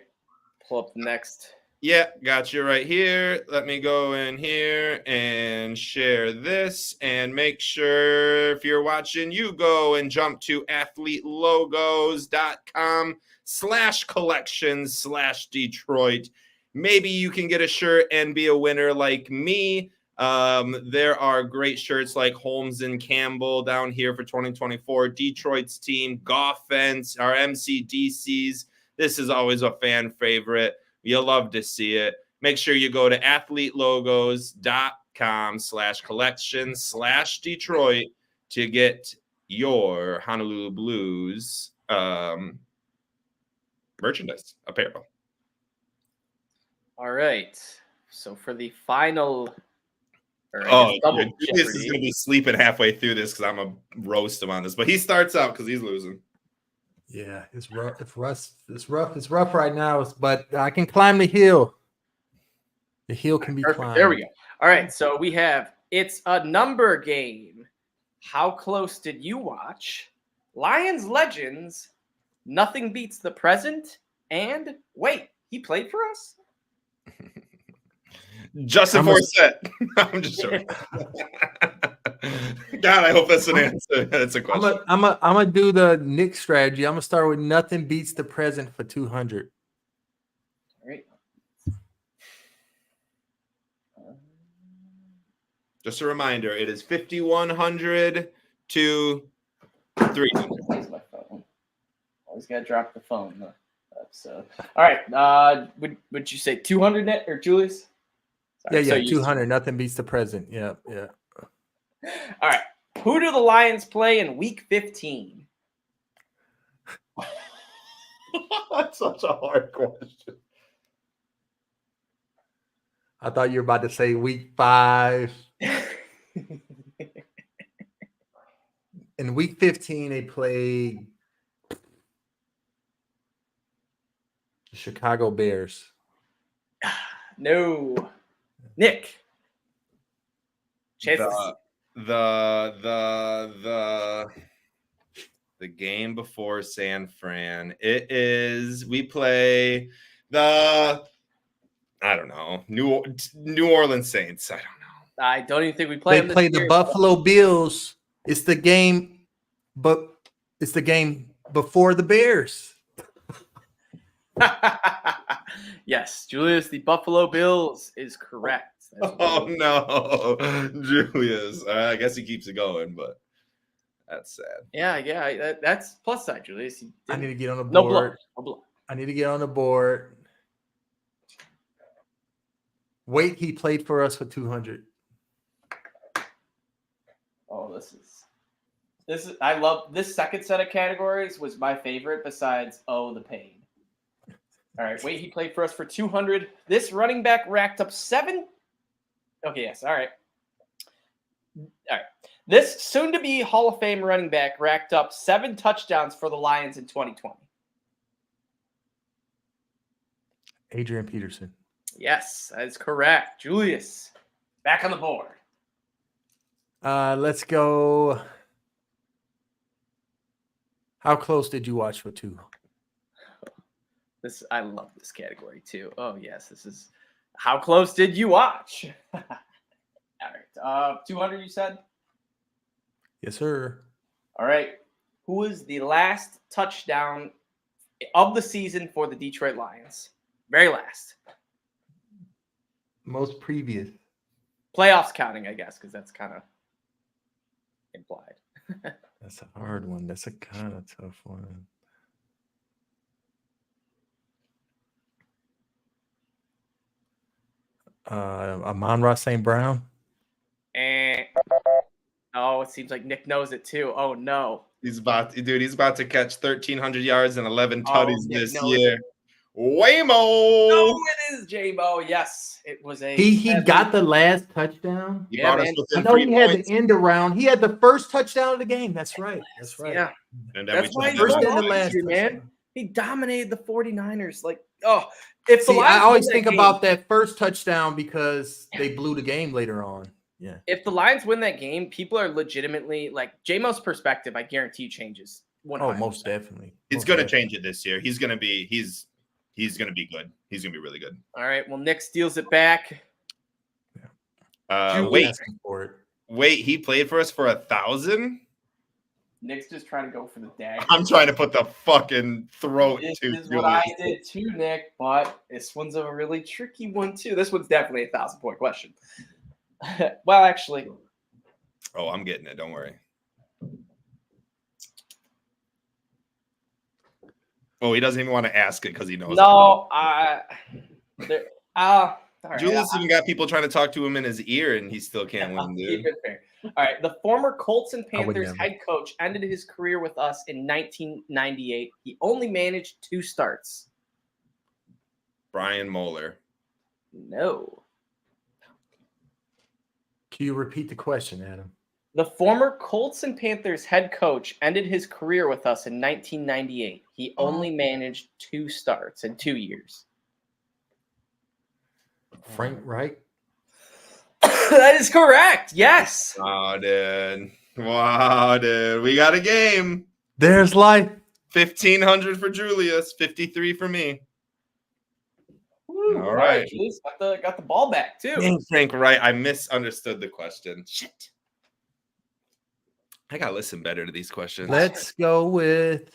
Pull up the next. Yeah, got you right here. Let me go in here and share this and make sure if you're watching, you go and jump to athletelogos.com/collections/Detroit. Maybe you can get a shirt and be a winner like me. There are great shirts like Holmes and Campbell down here for 2024. Detroit's team, Goffense, our MCDCs. This is always a fan favorite. You'll love to see it. Make sure you go to athletelogos.com/collection/Detroit to get your Honolulu Blues merchandise, apparel. All right. So for the final... Julius is going to be sleeping halfway through this because I'm going to roast him on this. But he starts out because he's losing. Yeah, it's rough. It's rough right now, but I can climb the hill. The hill can be climbed. There we go. All right, so we have it's a number game. How close did you watch? Lions Legends, Nothing Beats the Present, and wait, he played for us? Justin Forsett. I'm just joking. God, I hope that's an answer. That's a question. I'm gonna do the Nick strategy. I'm gonna start with Nothing Beats the Present for 200. All right. Just a reminder, it is 5,100 to 300. Where's my phone? Always gotta drop the phone. So, all right. Would you say 200 net or Julius? Sorry, yeah, 200. Nothing Beats the Present. Yeah. All right. Who do the Lions play in Week 15? That's such a hard question. I thought you were about to say Week 5. In Week 15, they played the Chicago Bears. No. Nick. The game before San Fran. We play the New Orleans Saints. I don't know. I don't even think we play. They play the Buffalo Bills. It's the game, but it's the game before the Bears. Yes, Julius, the Buffalo Bills is correct. Oh no, Julius. I guess he keeps it going, but that's sad. Yeah, that's plus side, Julius. I need to get on the board. No block. I need to get on the board. Wait, he played for us for 200. Oh, this is. I love this second set of categories. Was my favorite besides the pain. All right, wait, he played for us for 200. This running back racked up 7. Okay, yes, all right. This soon-to-be Hall of Fame running back racked up 7 touchdowns for the Lions in 2020. Adrian Peterson. Yes, that is correct. Julius, back on the board. Let's go. How close did you watch for 2? I love this category too. Oh yes, this is how close did you watch? All right, 200 you said? Yes, sir. All right. Who was the last touchdown of the season for the Detroit Lions? Very last. Most previous. Playoffs counting, I guess, because that's kind of implied. That's a hard one. That's a kind of tough one. Amon-Ra St. Brown. Oh, it seems like Nick knows it too. Oh no. He's about to catch 1,300 yards and 11 tutties this year. It. Waymo. No, it is J-Mo. Yes, it was a. He got the last touchdown. Yeah, man. I know he had the end around. He had the first touchdown of the game. That's right. That's right. Yeah. And then that's why first and the last, man. He dominated the 49ers. I always think about that first touchdown because they blew the game later on. Yeah. If the Lions win that game, people are legitimately like J-Mo's perspective. I guarantee changes. 100%. Oh, most definitely. He's going to change it this year. He's going to be good. He's going to be really good. All right. Well, Nick steals it back. Wait. He played for us for 1,000. Nick's just trying to go for the dagger. I'm trying to put the fucking throat this to. This is what I did too, Nick. But this one's a really tricky one too. This one's definitely a 1,000-point question. Well, actually. Oh, I'm getting it. Don't worry. Oh, he doesn't even want to ask it because he knows. No, right, Julius even got people trying to talk to him in his ear, and he still can't win, dude. All right. The former Colts and Panthers head coach ended his career with us in 1998. He only managed 2 starts. Brian Moeller. No. Can you repeat the question, Adam? The former Colts and Panthers head coach ended his career with us in 1998. He only managed 2 starts in 2 years. Frank Reich? That is correct. Yes. Oh, dude. Wow, dude. We got a game. There's life. 1,500 for Julius. 53 for me. Woo, all right. Julius got the ball back, too. Dang, Frank Reich. I misunderstood the question. Shit. I got to listen better to these questions. Let's go with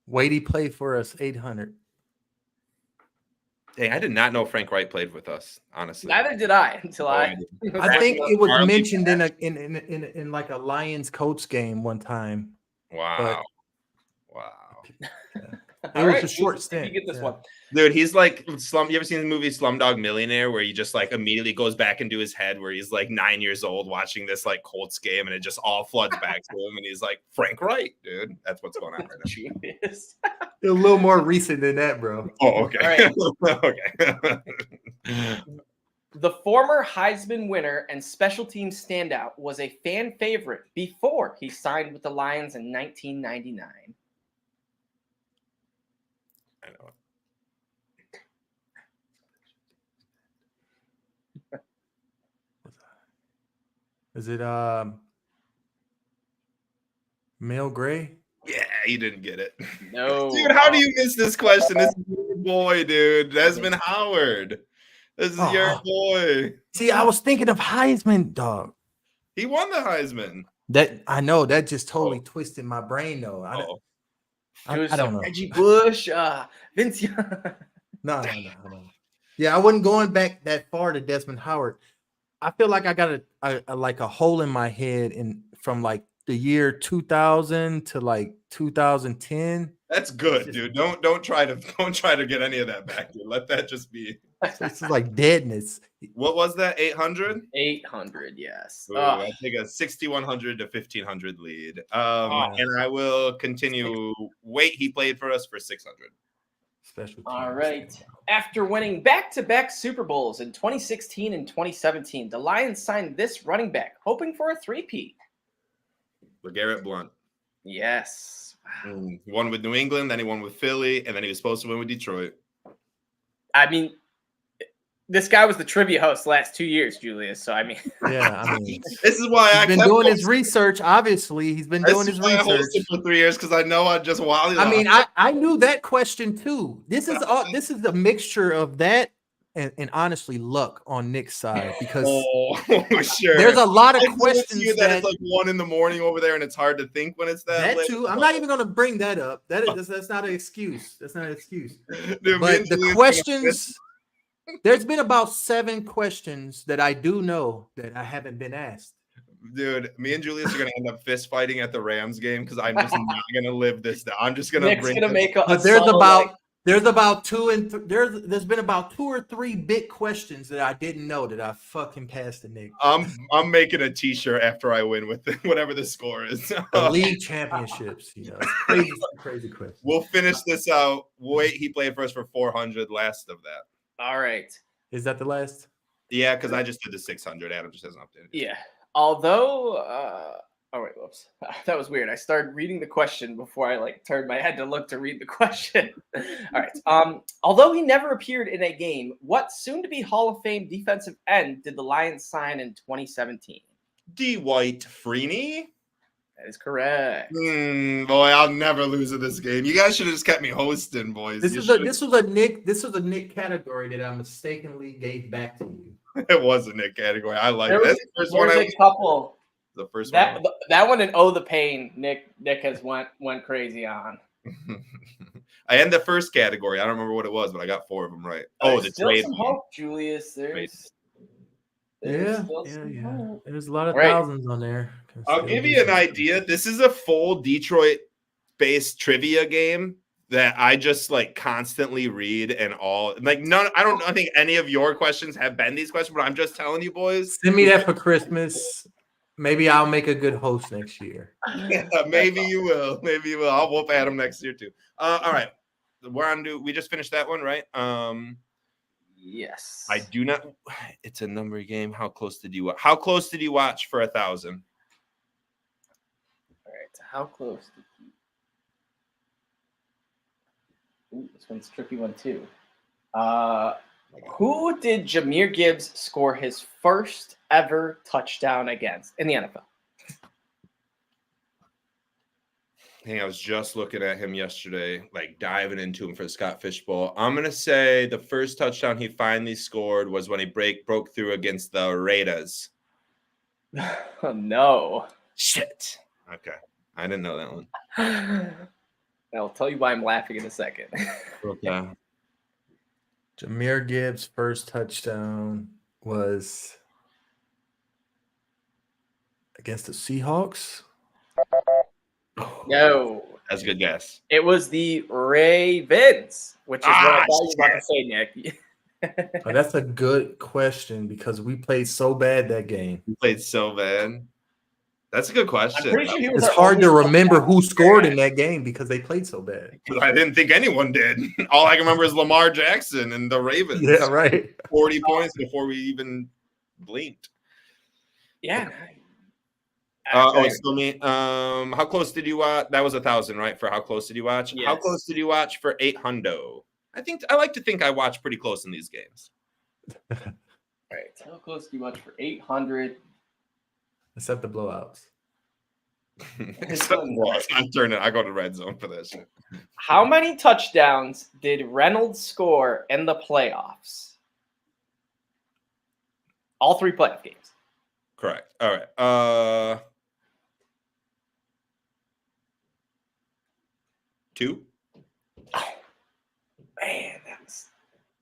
Wadey played for us 800. Dang, I did not know Frank Wright played with us, honestly. Neither did I until I think it was mentioned in like a Lions Colts game one time. Wow. It was a short stint. You get this one. Dude, he's like you ever seen the movie Slumdog Millionaire where he just like immediately goes back into his head where he's like 9 years old watching this like Colts game and it just all floods back to him and he's like, Frank Wright, dude. That's what's going on right now. A little more recent than that, bro. Oh, okay. Right. Okay. The former Heisman winner and special teams standout was a fan favorite before he signed with the Lions in 1999. I know. Is it Mel Gray? Yeah, you didn't get it. No. Dude, how do you miss this question? This is your boy, dude. Desmond Howard. This is your boy. See, I was thinking of Heisman, dog. He won the Heisman. That I know. That just totally twisted my brain, though. I don't know. Reggie Bush, Vince. No. Yeah, I wasn't going back that far to Desmond Howard. I feel like I got a hole in my head from like the year 2000 to like 2010. That's good, dude. Don't try to get any of that back, dude. Let that just be. It's like deadness. What was that? 800? 800, yes. Ooh, I take a 6,100 to 1,500 lead. And I will continue. Wait, he played for us for 600. Special teams. All right. After winning back-to-back Super Bowls in 2016 and 2017, the Lions signed this running back, hoping for a three-peat. LeGarrette Blount. Yes. He won with New England, then he won with Philly, and then he was supposed to win with Detroit. I mean, this guy was the trivia host the last 2 years, Julius. So, this is why I've been doing his research. Obviously, he's been doing his research. I hosted for 3 years because I know I just wilded. I knew that question too. This is a mixture of that and honestly luck on Nick's side because sure. There's a lot of questions that it's like 1 a.m. over there and it's hard to think when it's that late. Too. I'm not even going to bring that up. That's not an excuse. That's not an excuse. Dude, but the questions. There's been about 7 questions that I do know that I haven't been asked. Dude, me and Julius are gonna end up fist fighting at the Rams game because I'm just not gonna live this down. I'm just gonna make a. But there's been about 2 or 3 big questions that I didn't know that I fucking passed to Nick. I'm making a T-shirt after I win with whatever the score is. The league championships, crazy question. We'll finish this out. Wait, he played for us for 400. Last of that. All right. Is that the last? Yeah, because I just did the 600. Adam just hasn't updated. Yeah. Although, whoops. That was weird. I started reading the question before I turned my head to look to read the question. All right. Although he never appeared in a game, what soon-to-be Hall of Fame defensive end did the Lions sign in 2017? Dwight Freeney. That is correct. Boy, I'll never lose at this game. You guys should have just kept me hosting, boys. This was a Nick category that I mistakenly gave back to you. It was a Nick category. I like that. There's a couple. The first one. That one and Oh the Pain. Nick has went crazy on. I had the first category. I don't remember what it was, but I got 4 of them right. The trade. Some hope, Julius. Yeah. There's a lot of thousands on there. I'll give you an idea. This is a full Detroit-based trivia game that I just like constantly read and all like none. I think any of your questions have been these questions, but I'm just telling you boys. Send me that for Christmas. Maybe I'll make a good host next year. Yeah, maybe you will. Maybe you will. I'll whoop Adam next year too. All right. We just finished that one, right? Yes. I do not. It's a number game. How close did you watch for 1,000? All right. So how close did you? Ooh, this one's a tricky one too. Who did Jahmyr Gibbs score his first ever touchdown against in the NFL? I think I was just looking at him yesterday, like diving into him for the Scott Fish Bowl. I'm going to say the first touchdown he finally scored was when he broke through against the Raiders. Oh, no. Shit. Okay. I didn't know that one. I'll tell you why I'm laughing in a second. Okay. Jahmyr Gibbs' first touchdown was against the Seahawks. No. That's a good guess. It was the Ravens, which is what I thought you were about to say, Nick. Oh, that's a good question because we played so bad that game. We played so bad. That's a good question. I'm pretty sure he was It's hard to remember who scored in that game because they played so bad. I didn't think anyone did. All I can remember is Lamar Jackson and the Ravens. Yeah, right. 40 points before we even blinked. Yeah. It's still me. How close did you watch? That was 1,000, right? For how close did you watch? Yes. How close did you watch for 800? I like to think I watch pretty close in these games. All right. How close do you watch for 800? Except the blowouts. I go to red zone for that shit. How many touchdowns did Reynolds score in the playoffs? All 3 playoff games. Correct. All right. 2. Oh, man, that was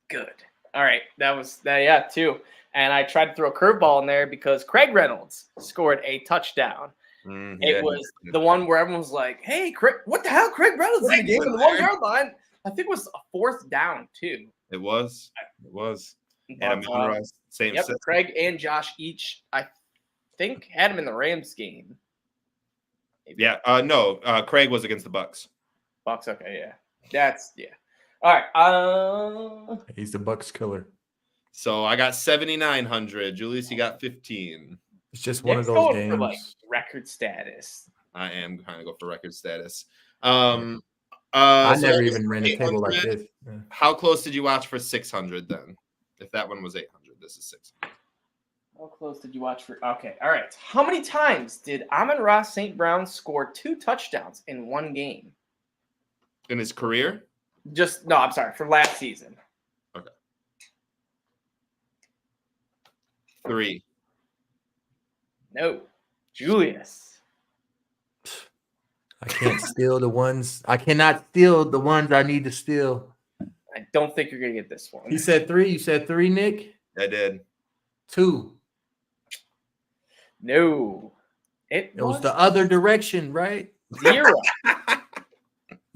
good. All right. That was 2. And I tried to throw a curveball in there because Craig Reynolds scored a touchdown. It was the one where everyone was like, hey, Craig, what the hell? Craig Reynolds in the game on the 1-yard line. I think it was a 4th down, too. It was. And same. Yep, Craig and Josh each, I think, had him in the Rams game. Maybe. Yeah. No, Craig was against the Bucks. Bucks, okay, yeah. All right. He's the Bucks killer. So I got 7,900. Julius, you got 15. It's just one of those games. For like record status. I am trying to go for record status. I never even ran a table like this. Yeah. How close did you watch for 600 then? If that one was 800, this is 600. How close did you watch for? Okay, all right. How many times did Amon-Ra St. Brown score 2 touchdowns in one game? In his career? I'm sorry, for last season. Okay. 3. No. Julius. I can't steal the ones. I cannot steal the ones I need to steal. I don't think you're going to get this one. He said 3. You said 3, Nick? I did. 2. No. It was the other direction, right? 0.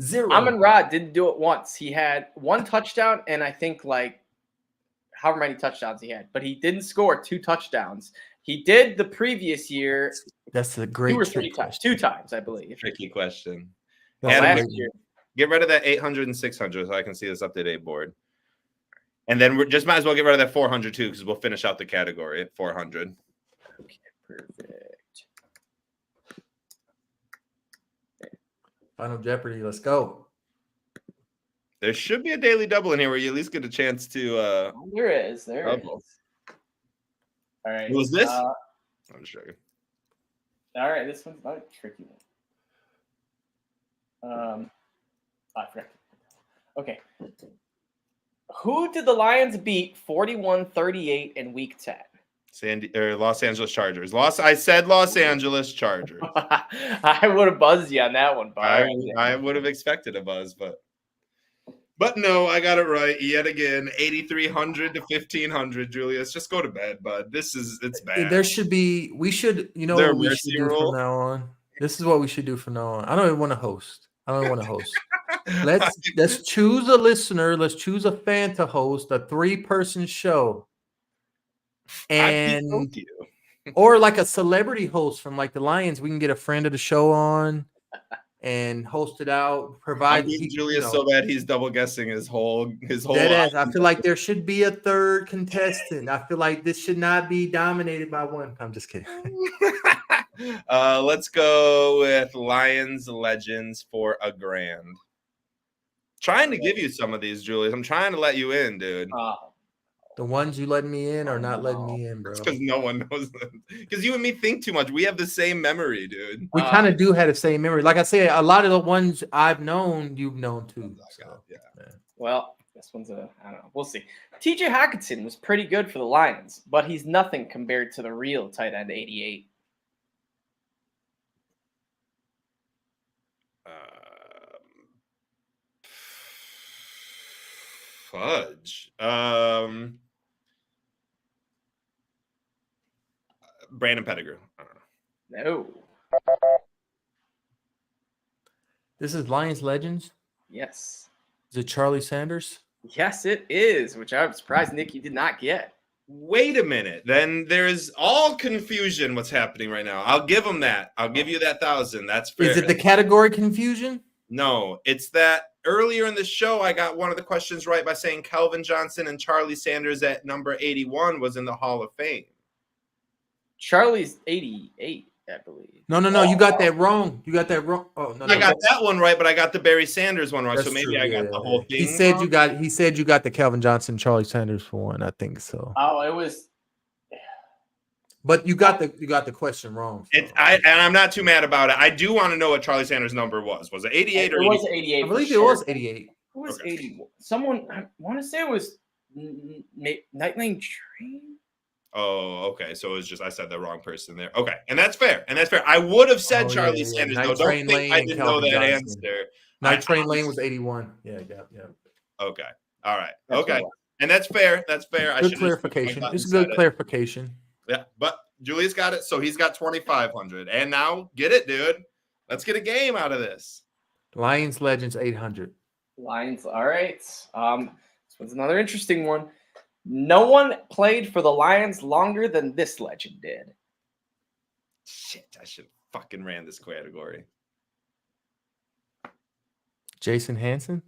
0. Amon-Ra didn't do it once. He had 1 touchdown and I think like however many touchdowns he had, but he didn't score 2 touchdowns. He did the previous year. That's a great 2 or 3 times. 2 times, I believe. Tricky question. Last year. Get rid of that 800 and 600 so I can see this up-to-date board. And then we just might as well get rid of that 400 too because we'll finish out the category at 400. Okay, perfect. Final Jeopardy. Let's go. There should be a daily double in here where you at least get a chance to. There is. Double. All right. What was this? I'm just joking. All right, this one's not a tricky one. I forgot. Okay. Who did the Lions beat 41-38 in Week 10? Los Angeles Chargers. I said Los Angeles Chargers. I would have buzzed you on that one, Bar. I would have expected a buzz, but But no, I got it right yet again. 8,300 to 1,500, Julius. Just go to bed, bud. It's bad. There should be. We should. You know Is there what a we mercy should do rule? from now on. This is what we should do from now on. I don't even want to host. Let's choose a listener. Let's choose a fan to host a 3-person show, and or like a celebrity host from like the Lions. We can get a friend of the show on and host it out. I need Julius so bad he's double guessing his whole. I feel like there should be a third contestant. I feel like this should not be dominated by one. I'm just kidding. Let's go with Lions Legends for $1,000. Trying to give you some of these, Julius. I'm trying to let you in, dude. The ones you letting me in are not letting me in, bro. Because no one knows them. Because you and me think too much. We have the same memory, dude. We kind of do have the same memory. Like I say, a lot of the ones I've known, you've known too. So, yeah. Well, this one's I don't know. We'll see. TJ Hockenson was pretty good for the Lions, but he's nothing compared to the real tight end 88. Fudge. Brandon Pettigrew. I don't know. No. This is Lions Legends? Yes. Is it Charlie Sanders? Yes, it is, which I'm surprised, Nick, you did not get. Wait a minute. Then there's all confusion what's happening right now. I'll give him that. I'll give you that 1,000. That's fair. Is it the category confusion? No, it's that earlier in the show, I got one of the questions right by saying Calvin Johnson and Charlie Sanders at number 81 was in the Hall of Fame. Charlie's 88, I believe. No. You got that wrong. You got that wrong. Oh, no. I got that one right, but I got the Barry Sanders one wrong. That's so maybe true. I got the whole thing. He said wrong. He said you got the Calvin Johnson, Charlie Sanders for one. I think so. Oh, it was. But you got the question wrong. So. And I'm not too mad about it. I do want to know what Charlie Sanders' number was. Was it 88 or 88? It was 88. I believe it was 88. Who was 81? Someone, I want to say it was Nightline Train. Oh, okay. So it was just I said the wrong person there. Okay, and that's fair. I would have said Charlie Sanders. Night though. Don't Train think Lane I didn't know Calvin that Johnson. answer. Night Train Lane was 81. Yeah. Okay. All right. That's okay. And that's fair. That's fair. Good clarification. It's a good clarification. Yeah, but Julius got it, so he's got 2,500. And now get it, dude. Let's get a game out of this. Lions Legends 800. Lions. All right. This one's another interesting one. No one played for the Lions longer than this legend did. Shit, I should have fucking ran this category. Jason Hanson?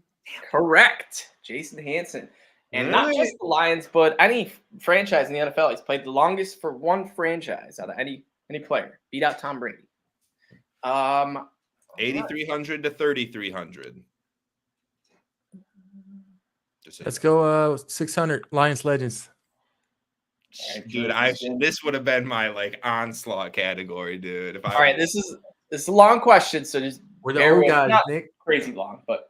Correct. Jason Hanson. And not just the Lions, but any franchise in the NFL. He's played the longest for one franchise out of any player. Beat out Tom Brady. 8,300 to 3,300. Let's go 600 Lions Legends. Dude, this would have been my like onslaught category, dude. All right, this is a long question, so just we're the old guys, not Nick. Crazy long, but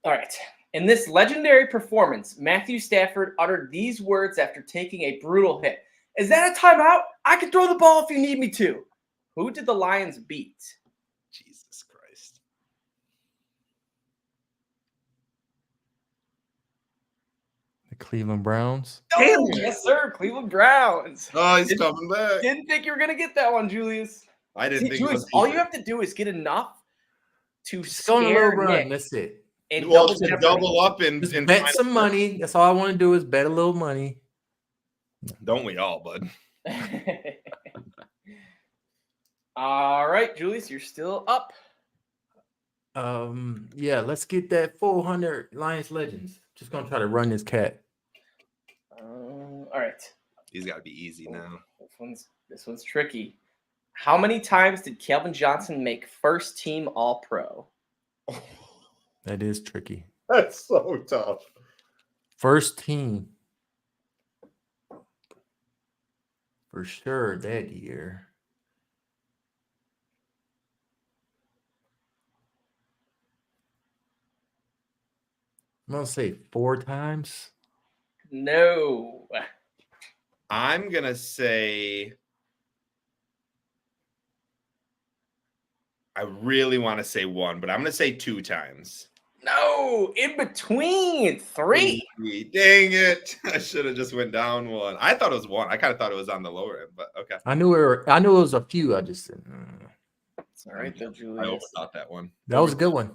all right. In this legendary performance, Matthew Stafford uttered these words after taking a brutal hit. Is that a timeout? I can throw the ball if you need me to. Who did the Lions beat? Jesus Christ. The Cleveland Browns. Oh, yes, sir. Cleveland Browns. Oh, he's coming back. Didn't think you were going to get that one, Julius. I didn't think Julius, all you have to do is get enough to scare Nick. That's it. And double up and bet some money. That's all I want to do is bet a little money. Don't we all, bud? All right, Julius, you're still up. Yeah, let's get that 400 Lions Legends. Just gonna try to run this cat. All right. He's got to be easy now. This one's tricky. How many times did Calvin Johnson make first team All Pro? That is tricky. That's so tough. First team. For sure that year. I'm going to say 4 times. No. I'm going to say I really want to say 1, but I'm going to say 2 times. No, in between 3. Dang it! I should have just went down one. I thought it was 1. I kind of thought it was on the lower end, but okay. I knew it was a few. I just said, It's all right, though, I Julius. overthought that one. that was a good one.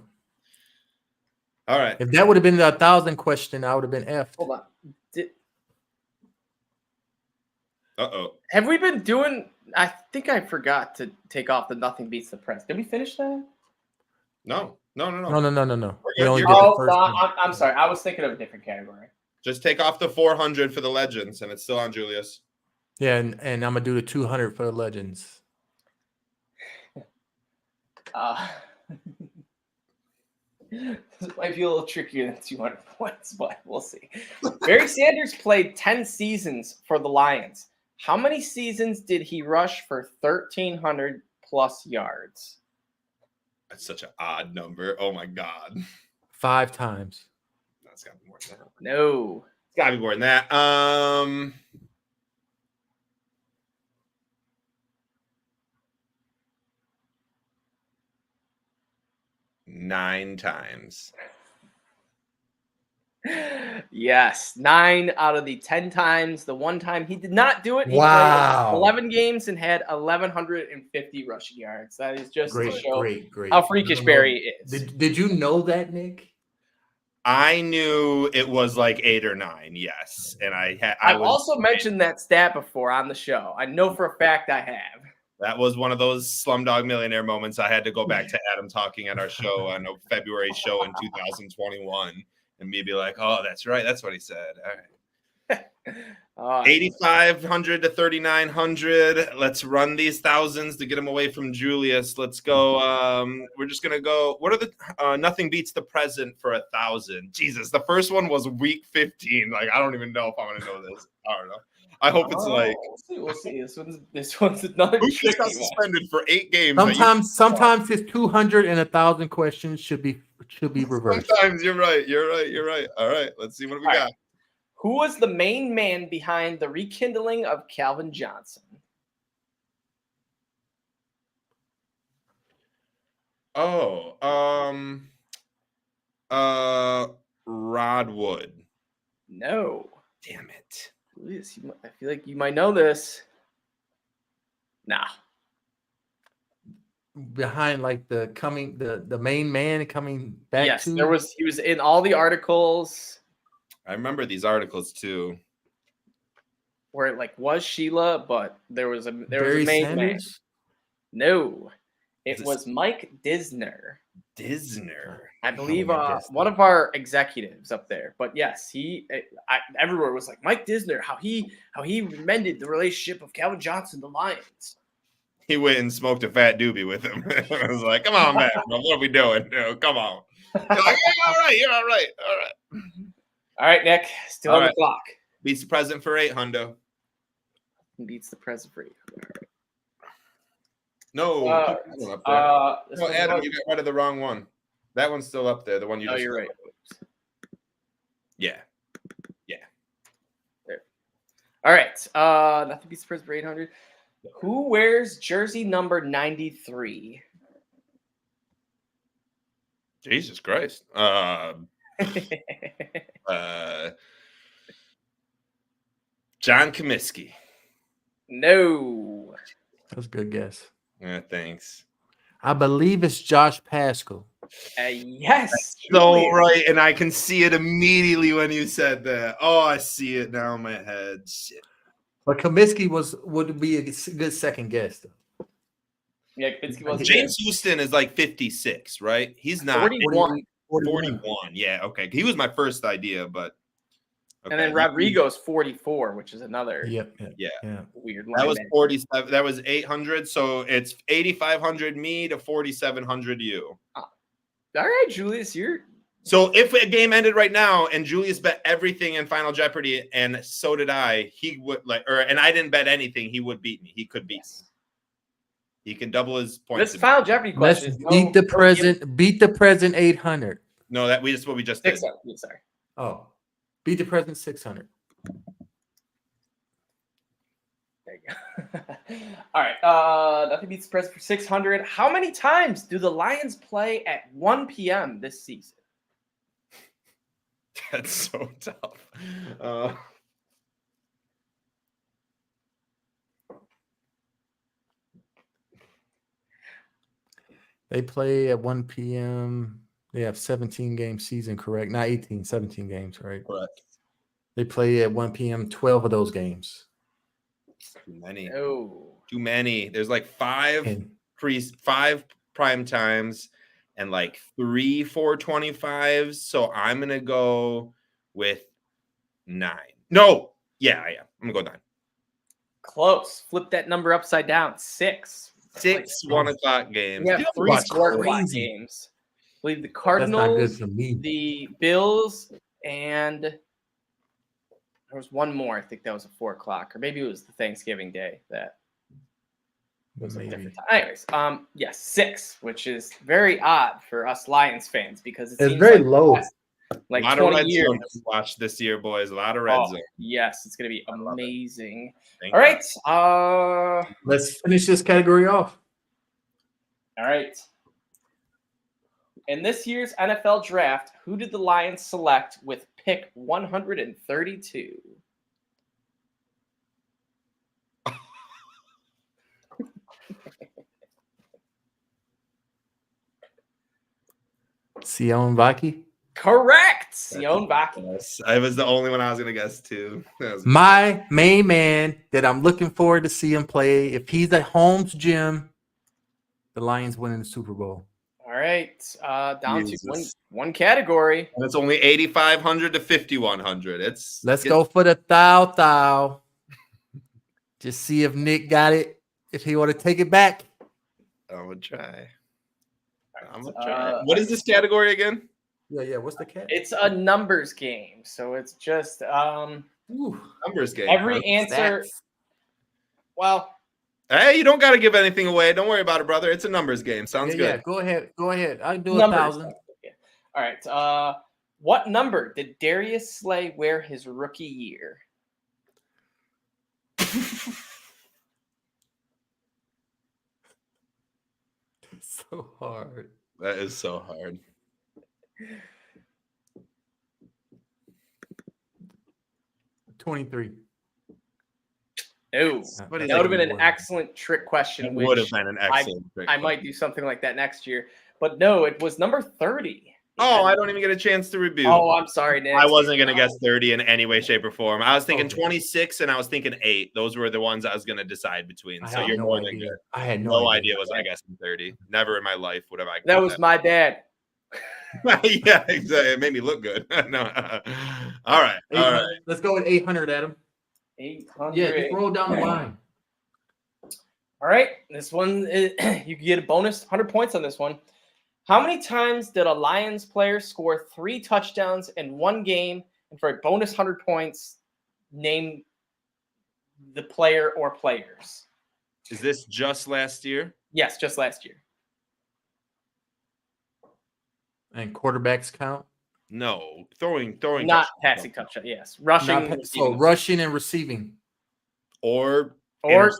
All right. If that would have been the 1,000 question, I would have been F. Hold on. Uh-oh. Have we been doing? I think I forgot to take off the nothing beats the press. Did we finish that? No. No. We You're- only you're- did the Oh, first one. I'm sorry. I was thinking of a different category. Just take off the 400 for the legends, and it's still on Julius. Yeah, and I'm gonna do the 200 for the legends. This might be a little trickier than 200 points, but we'll see. Barry Sanders played 10 seasons for the Lions. How many seasons did he rush for 1,300 plus yards? That's such an odd number. Oh my god. 5 times. That's gotta be more than that. No. It's gotta be more than that. 9 times. Yes, 9 out of the 10 times. The one time he did not do it, he Wow. played 11 games and had 1,150 rushing yards. That is just to show Great. how freakish Barry is. Did you know that, Nick? I knew it was like 8 or 9, yes. And I've also mentioned that stat before on the show. I know for a fact I have. that was one of those Slumdog Millionaire moments. I had to go back to Adam talking at our show on a February show in 2021. And me be like, oh, that's right. That's what he said. All right. 8,500 to 3,900. Let's run these thousands to get them away from Julius. Let's go. We're just going to go. What are the nothing beats the present for 1,000? Jesus. The first one was week 15. Like, I don't even know if I'm going to know this. I don't know. I hope it's like. We'll see. This one's another Who tricky got one. suspended for 8 games? Sometimes his 200 and 1,000 questions should be reversed. Sometimes you're right. All right. Let's see what we got. Who was the main man behind the rekindling of Calvin Johnson? Rod Wood. No. Damn it. Julius, I feel like you might know this. Nah. Behind like the main man coming back. Yes, to he was in all the articles I remember these articles too. where it like was Sheila, but there was a Barry main man. Sanders? No, it was Mike Disner. Disner. I believe would guess one of our executives up there. But yes, everywhere was like Mike Disner, how he mended the relationship of Calvin Johnson, the Lions. He went and smoked a fat doobie with him. I was like, come on, man. What are we doing? No, come on. You're like, yeah, you're all right. All right, Nick. Still All on right. the clock. Beats the present for 800. Beats the present for you. No. Uh, put that one up there. this No, one's Adam, about- you got rid of the wrong one. That one's still up there. The one you just. you're right. Yeah. There. All right. Nothing beats the present for 800. Who wears jersey number 93? Jesus Christ. John Comiskey. No. That's a good guess. Yeah, thanks. I believe it's Josh Pascal. Yes. So Julius. right, and I can see it immediately when you said that. Oh, I see it now in my head. Shit. But Comiskey would be a good second guess, though. Yeah, Kaminsky was James Houston is like 56, right? He's not 41. 41. Yeah, okay. He was my first idea, but okay. And then Rodrigo's 44, which is another Yep. Yeah. weird That was linebacker. 47. That was 800. So it's 8,500 me to 4,700 you. All right, Julius, you're So if a game ended right now and Julius bet everything in Final Jeopardy and so did I, he would and I didn't bet anything, he would beat me. He could beat me. He can double his points. this Final Jeopardy Let's question. beat the present 800. No, that's what we just did. Sorry. Oh, beat the present 600. There you go. All right. Nothing beats the present for 600. How many times do the Lions play at 1 p.m. this season? That's so tough. They play at 1 p.m. They have 17 game season, correct? Not 18, 17 games, right? Correct. They play at 1 p.m. 12 of those games. Too many. Oh. Too many. There's like five And prime times and like 3 425s. So I'm gonna go with 9. No, yeah, I am. I'm gonna go 9. Close. Flip that number upside down. 6. 6 1 o'clock games. We have Dude, 3 watch 4 o'clock crazy. games. I believe the that's not good Cardinals, for me. the Bills, and there was one more. I think that was a 4 o'clock, or maybe it was the Thanksgiving day that was a Maybe. different time. Anyways, yes, 6, which is very odd for us Lions fans because it It's seems very like low. like a lot of 20 red years. zone to watch this year, boys. A lot of red Oh, zone. yes, it's gonna be love it. amazing. Thank All you. right, Let's finish this category off. all right. In this year's NFL draft, who did the Lions select with pick 132? Sion Vaki. Correct, Sion Vaki. Yes, I was the only one I was gonna guess too. That was- My main man that I'm looking forward to see him play. If he's at Holmes Gym, the Lions winning the Super Bowl. All right, down to Jesus. one category. And it's only 8,500 to 5,100. Let's go for the thou. Just see if Nick got it. If he want to take it back. I'm gonna try. I'm gonna Uh, try. What is this category again? Yeah. What's the cat? It's a numbers game, so it's just Numbers game. every huh? answer. Stats. Well, hey, you don't got to give anything away. Don't worry about it, brother. It's a numbers game. Sounds Yeah, good. go ahead. I'll do Numbers. 1,000. Okay. All right. What number did Darius Slay wear his rookie year? So hard. That is so hard. 23. Oh, What is that would have it? been an excellent trick question. It Which would have been an excellent trick. I might do something like that next year. But no, it was number 30. Oh, I don't even get a chance to review. Oh, I'm sorry, Nick. I wasn't going to guess 30 in any way, shape, or form. I was thinking Okay. 26 and I was thinking 8. Those were the ones I was going to decide between. I So had you're no more than idea. good. I had No idea was I guessing 30. Never in my life would have I. That was my bad. Yeah, exactly. It made me look good. No. All right. All right. Let's go with 800, Adam. 800. Yeah, just roll down the line. All right. This one, you can get a bonus 100 points on this one. How many times did a Lions player score 3 touchdowns in one game? And for a bonus 100 points, name the player or players. Is this just last year? Yes, just last year. And quarterbacks count? No. Throwing. Not passing touchdown. Yes. Rushing. So receiving, rushing and receiving. Or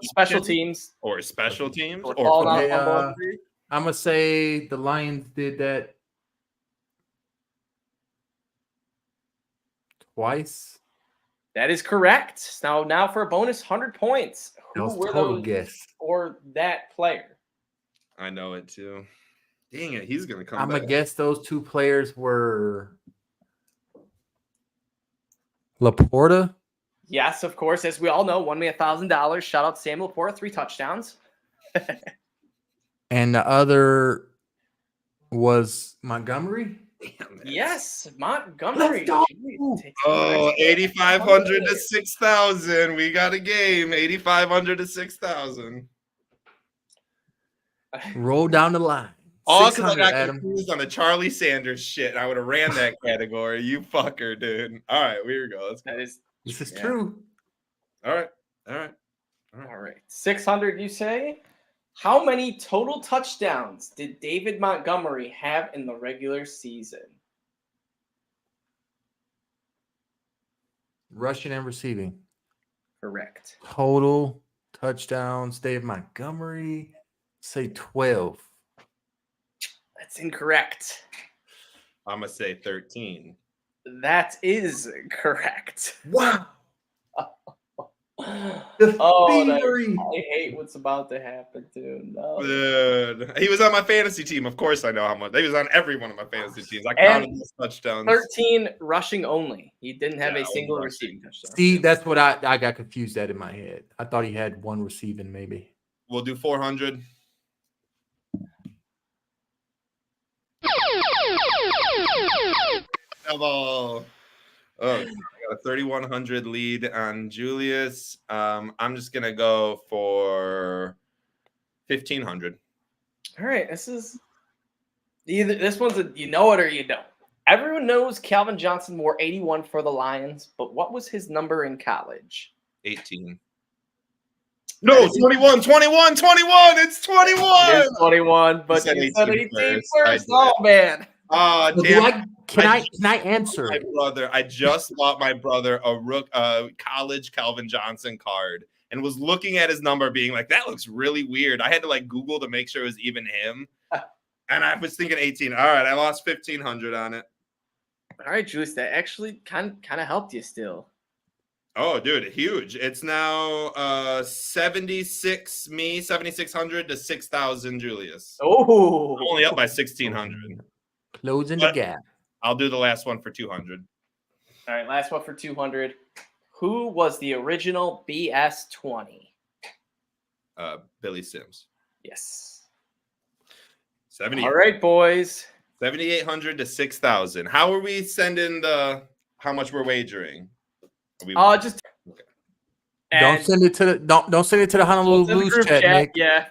special teams. Or special teams. Or Or falling out Okay, fumble. I'm going to say the Lions did that twice. That is correct. Now for a bonus 100 points. That was Who were total those guess. or that player? I know it too. Dang it. He's going to come I'm back. going to guess those 2 players were Laporta. Yes, of course. As we all know, won me $1,000. Shout out to Sam Laporta, 3 touchdowns. And the other was Montgomery. Damn it. Yes, Montgomery. Let's go. Jeez, takes Oh, the 8,500 to 6,000. We got a game. 8,500 to 6,000. Roll down the line. All because I 600, got Adam. confused on the Charlie Sanders shit. And I would have ran that category. You fucker, dude. All right, here we go. Let's go. That is This is Yeah. true. All right. All right. all right. 600, you say? How many total touchdowns did David Montgomery have in the regular season? Rushing and receiving. Correct. Total touchdowns. Dave Montgomery. Say 12. That's incorrect. I'm going to say 13. That is correct. Wow. Oh, Thievery. I hate what's about to happen, dude. No. Dude, he was on my fantasy team. Of course, I know how much. He was on every one of my fantasy teams. I And counted his touchdowns. 13 rushing only. He didn't have Yeah, a single only receiving touchdown. See, that's what I got confused at in my head. I thought he had one receiving, maybe. We'll do 400. Double. Oh, I got a 3,100 lead on Julius. I'm just gonna go for 1,500. All right, this one's you know it or you don't. Everyone knows Calvin Johnson wore 81 for the Lions, but what was his number in college? 18. No, 21. It's 21. It is 21, but said you said 18 18 first. first. Oh man. Oh, So damn. can I answer? My brother, I just bought my brother a college Calvin Johnson card and was looking at his number being like, that looks really weird. I had to like Google to make sure it was even him. And I was thinking 18. All right, I lost 1,500 on it. All right, Julius, that actually kind of helped you still. Oh, dude, huge. It's now 7,600 to 6,000 Julius. Oh, I'm only up by 1,600. Closing the gap. I'll do the last one for 200. all right, last one for 200. Who was the original BS20? Billy Sims. Yes. 70. All right, boys. 7,800 to 6,000. How are we sending how much we're wagering? Just okay. Don't send it to the don't send it to the Honolulu Blues chat, Nick. Yeah.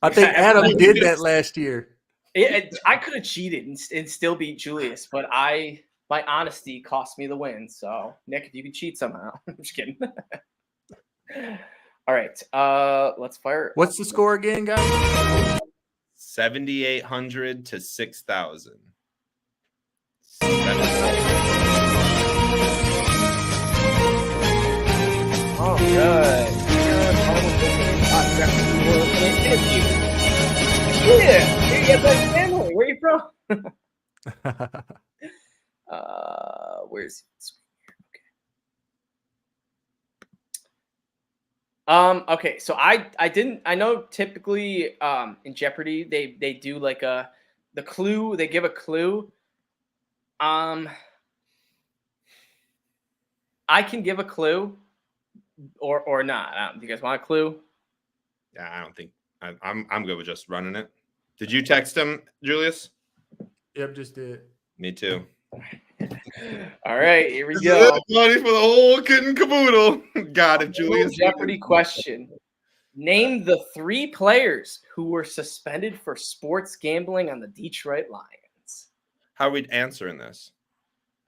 I think Adam did that last year. I could have cheated and still beat Julius, but my honesty cost me the win. So, Nick, if you could cheat somehow. I'm just kidding. All right. Let's fire. What's the score again, guys? 7,800 to 6,000. All right. Yeah, you got that family. Where are you from? Where's okay, so I know typically in Jeopardy they do like the clue, they give a clue. I can give a clue or not. Do you guys want a clue? Yeah, I don't think I'm good with just running it. Did you text him, Julius? Yep, just did. Me too. All right, here we go. Money for the whole kit and caboodle. God, if Julius Jeopardy question. Name the 3 players who were suspended for sports gambling on the Detroit Lions. How are we answering this?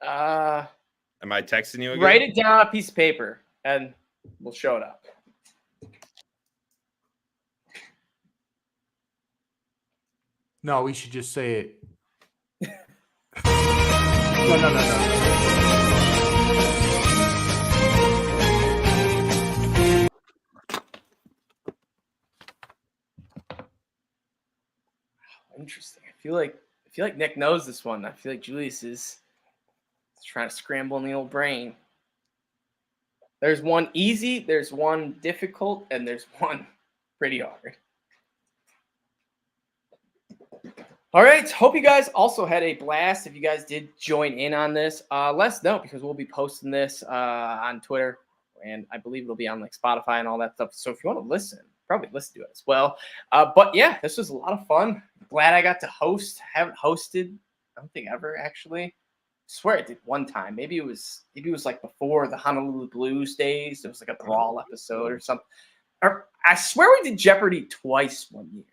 Am I texting you again? Write it down on a piece of paper and we'll show it up. No, we should just say it. No. Interesting. I feel like Nick knows this one. I feel like Julius is trying to scramble in the old brain. There's one easy, there's one difficult, and there's one pretty hard. All right. Hope you guys also had a blast. If you guys did join in on this, let us know because we'll be posting this on Twitter, and I believe it'll be on like Spotify and all that stuff. So if you want to listen, probably listen to it as well. But yeah, this was a lot of fun. Glad I got to host. Haven't hosted, I don't think ever actually. I swear I did one time. Maybe it was like before the Honolulu Blues days. It was like a brawl episode or something. Or I swear we did Jeopardy twice one year.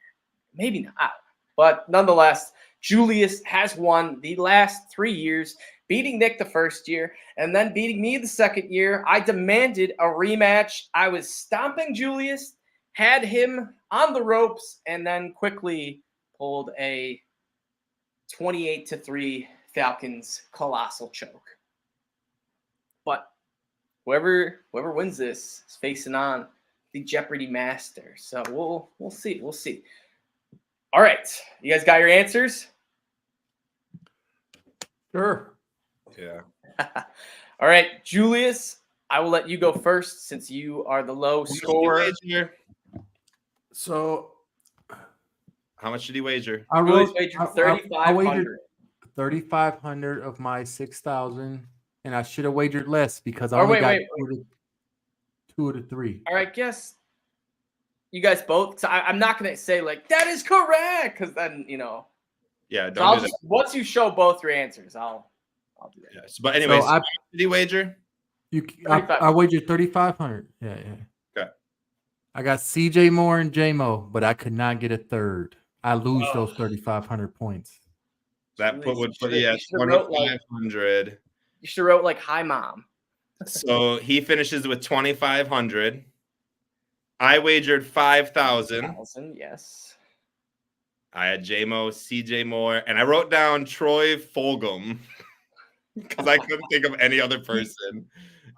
Maybe not. But nonetheless, Julius has won the last 3 years, beating Nick the first year and then beating me the second year. I demanded a rematch. I was stomping Julius, had him on the ropes, and then quickly pulled a 28-3 Falcons colossal choke. But whoever wins this is facing on the Jeopardy master. So we'll see. We'll see. All right. You guys got your answers? Sure. Yeah. All right, Julius, I will let you go first since you are the low scorer. So How much did he wager? I Julius wrote wagered I 3,500. 3,500 of my 6,000, and I should have wagered less because I Or only wait, got wait, wait. two of the three. All right, guess you guys both. So I'm not gonna say like that is correct because then Yeah, So don't I'll do that. just once you show both your answers, I'll do that. Yes. But anyways, So how much did he wager? I wagered 3,500. Yeah. Okay. I got CJ Moore and J-Mo, but I could not get a third. I lose those 3,500 points. That would put you you at should have wrote like 2,500. you should have wrote like hi mom. So he finishes with 2,500. I wagered 5,000. 1,000, yes. I had JMO, CJ Moore, and I wrote down Troy Fulgham because I couldn't think of any other person.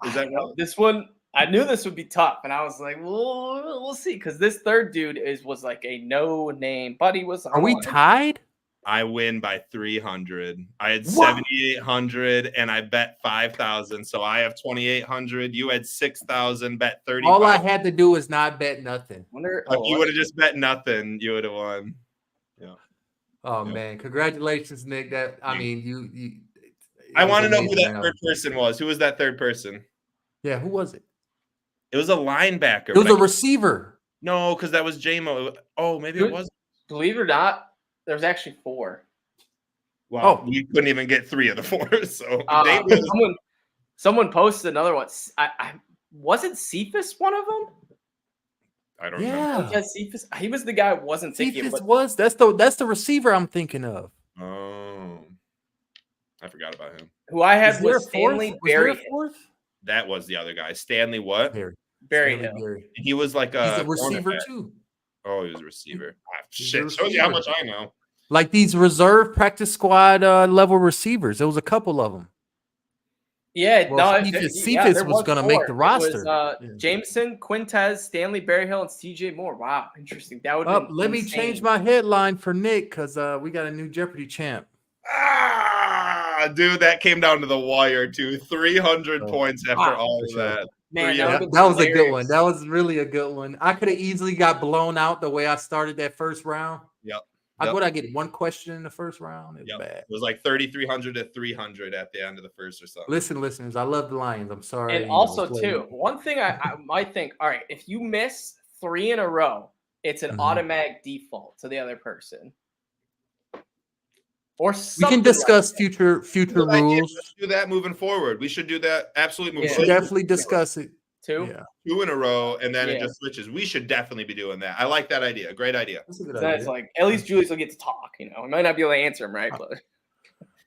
Is that right? This one? I knew this would be tough, and I was like, we'll see, because this third dude was like a no name, but he was. Are we tied? I win by 300. I had 7,800 and I bet 5,000. So I have 2,800. You had 6,000, bet 30. All I had to do was not bet nothing. If you would have just bet nothing, you would have won. Yeah. Oh man, congratulations, Nick. I want to know who that third person was. Who was that third person? Yeah, who was it? It was a linebacker. It was a receiver. No, because that was JMO. Oh, maybe it wasn't. Believe it or not, there's actually 4. Wow, we couldn't even get 3 of the 4. So someone posted another one. I wasn't Cephas one of them? I don't know. Yeah, Cephas. He was the guy I wasn't thinking. Cephas that's the receiver I'm thinking of. Oh, I forgot about him. Who I had was Stanley Berryhill. That was the other guy. Stanley what? Berryhill. He was like he's a receiver too. Oh, he was a receiver. Shit, shows you how much I know. Like these reserve practice squad level receivers. There was a couple of them. Yeah, Cephas was going to make the roster. It was, Jameson, Quintez, Stanley Berryhill, and CJ Moore. Wow, interesting. That would let me change my headline for Nick because we got a new Jeopardy champ. Dude, that came down to the wire too. 300 points after all of that. Man, that was a good one. That was really a good one. I could have easily got blown out the way I started that first round. Yep. Would I get one question in the first round? It's bad. It was like 3,300 to 300 at the end of the first or something. Listen, listeners, I love the Lions. I'm sorry. And also, too, one thing I might think, all right, if you miss 3 in a row, it's an automatic default to the other person. Or we can discuss future rules. Let's do that moving forward. We should do that. Absolutely. We should definitely discuss it. 2? Yeah. 2 in a row, and then it just switches. We should definitely be doing that. I like that idea. Great idea. That's a good idea. It's like at least Julius will get to talk. I might not be able to answer him right, but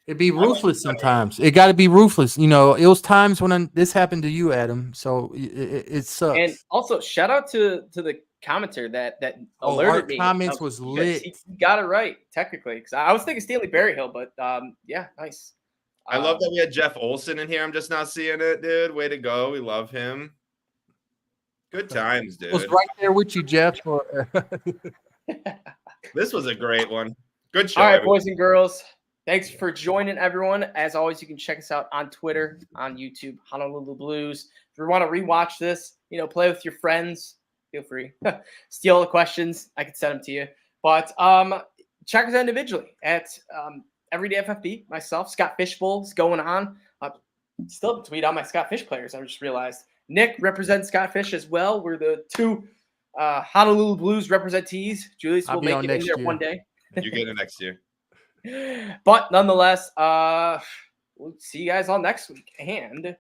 it'd be ruthless sometimes. It got to be ruthless. It was times when this happened to you, Adam. So it sucks. And also, shout out to the commenter that alerted me. Comments was lit. He got it right technically because I was thinking Stanley Berryhill, but yeah, nice. I love that we had Jeff Olson in here. I'm just not seeing it, dude. Way to go. We love him. Good times, dude. I was right there with you, Jeff. This was a great one. Good show. All right, boys and girls. Thanks for joining, everyone. As always, you can check us out on Twitter, on YouTube, Honolulu Blues. If you want to rewatch this, play with your friends, feel free. Steal the questions. I can send them to you. But check us out individually at Everyday FFB. Myself, Scott Fishbowl is going on. Still tweet out my Scott Fish players. I just realized. Nick represents Scott Fish as well. We're the 2 Honolulu Blues representees. Julius will make it in there one day. You get it next year. But nonetheless, we'll see you guys all next week. And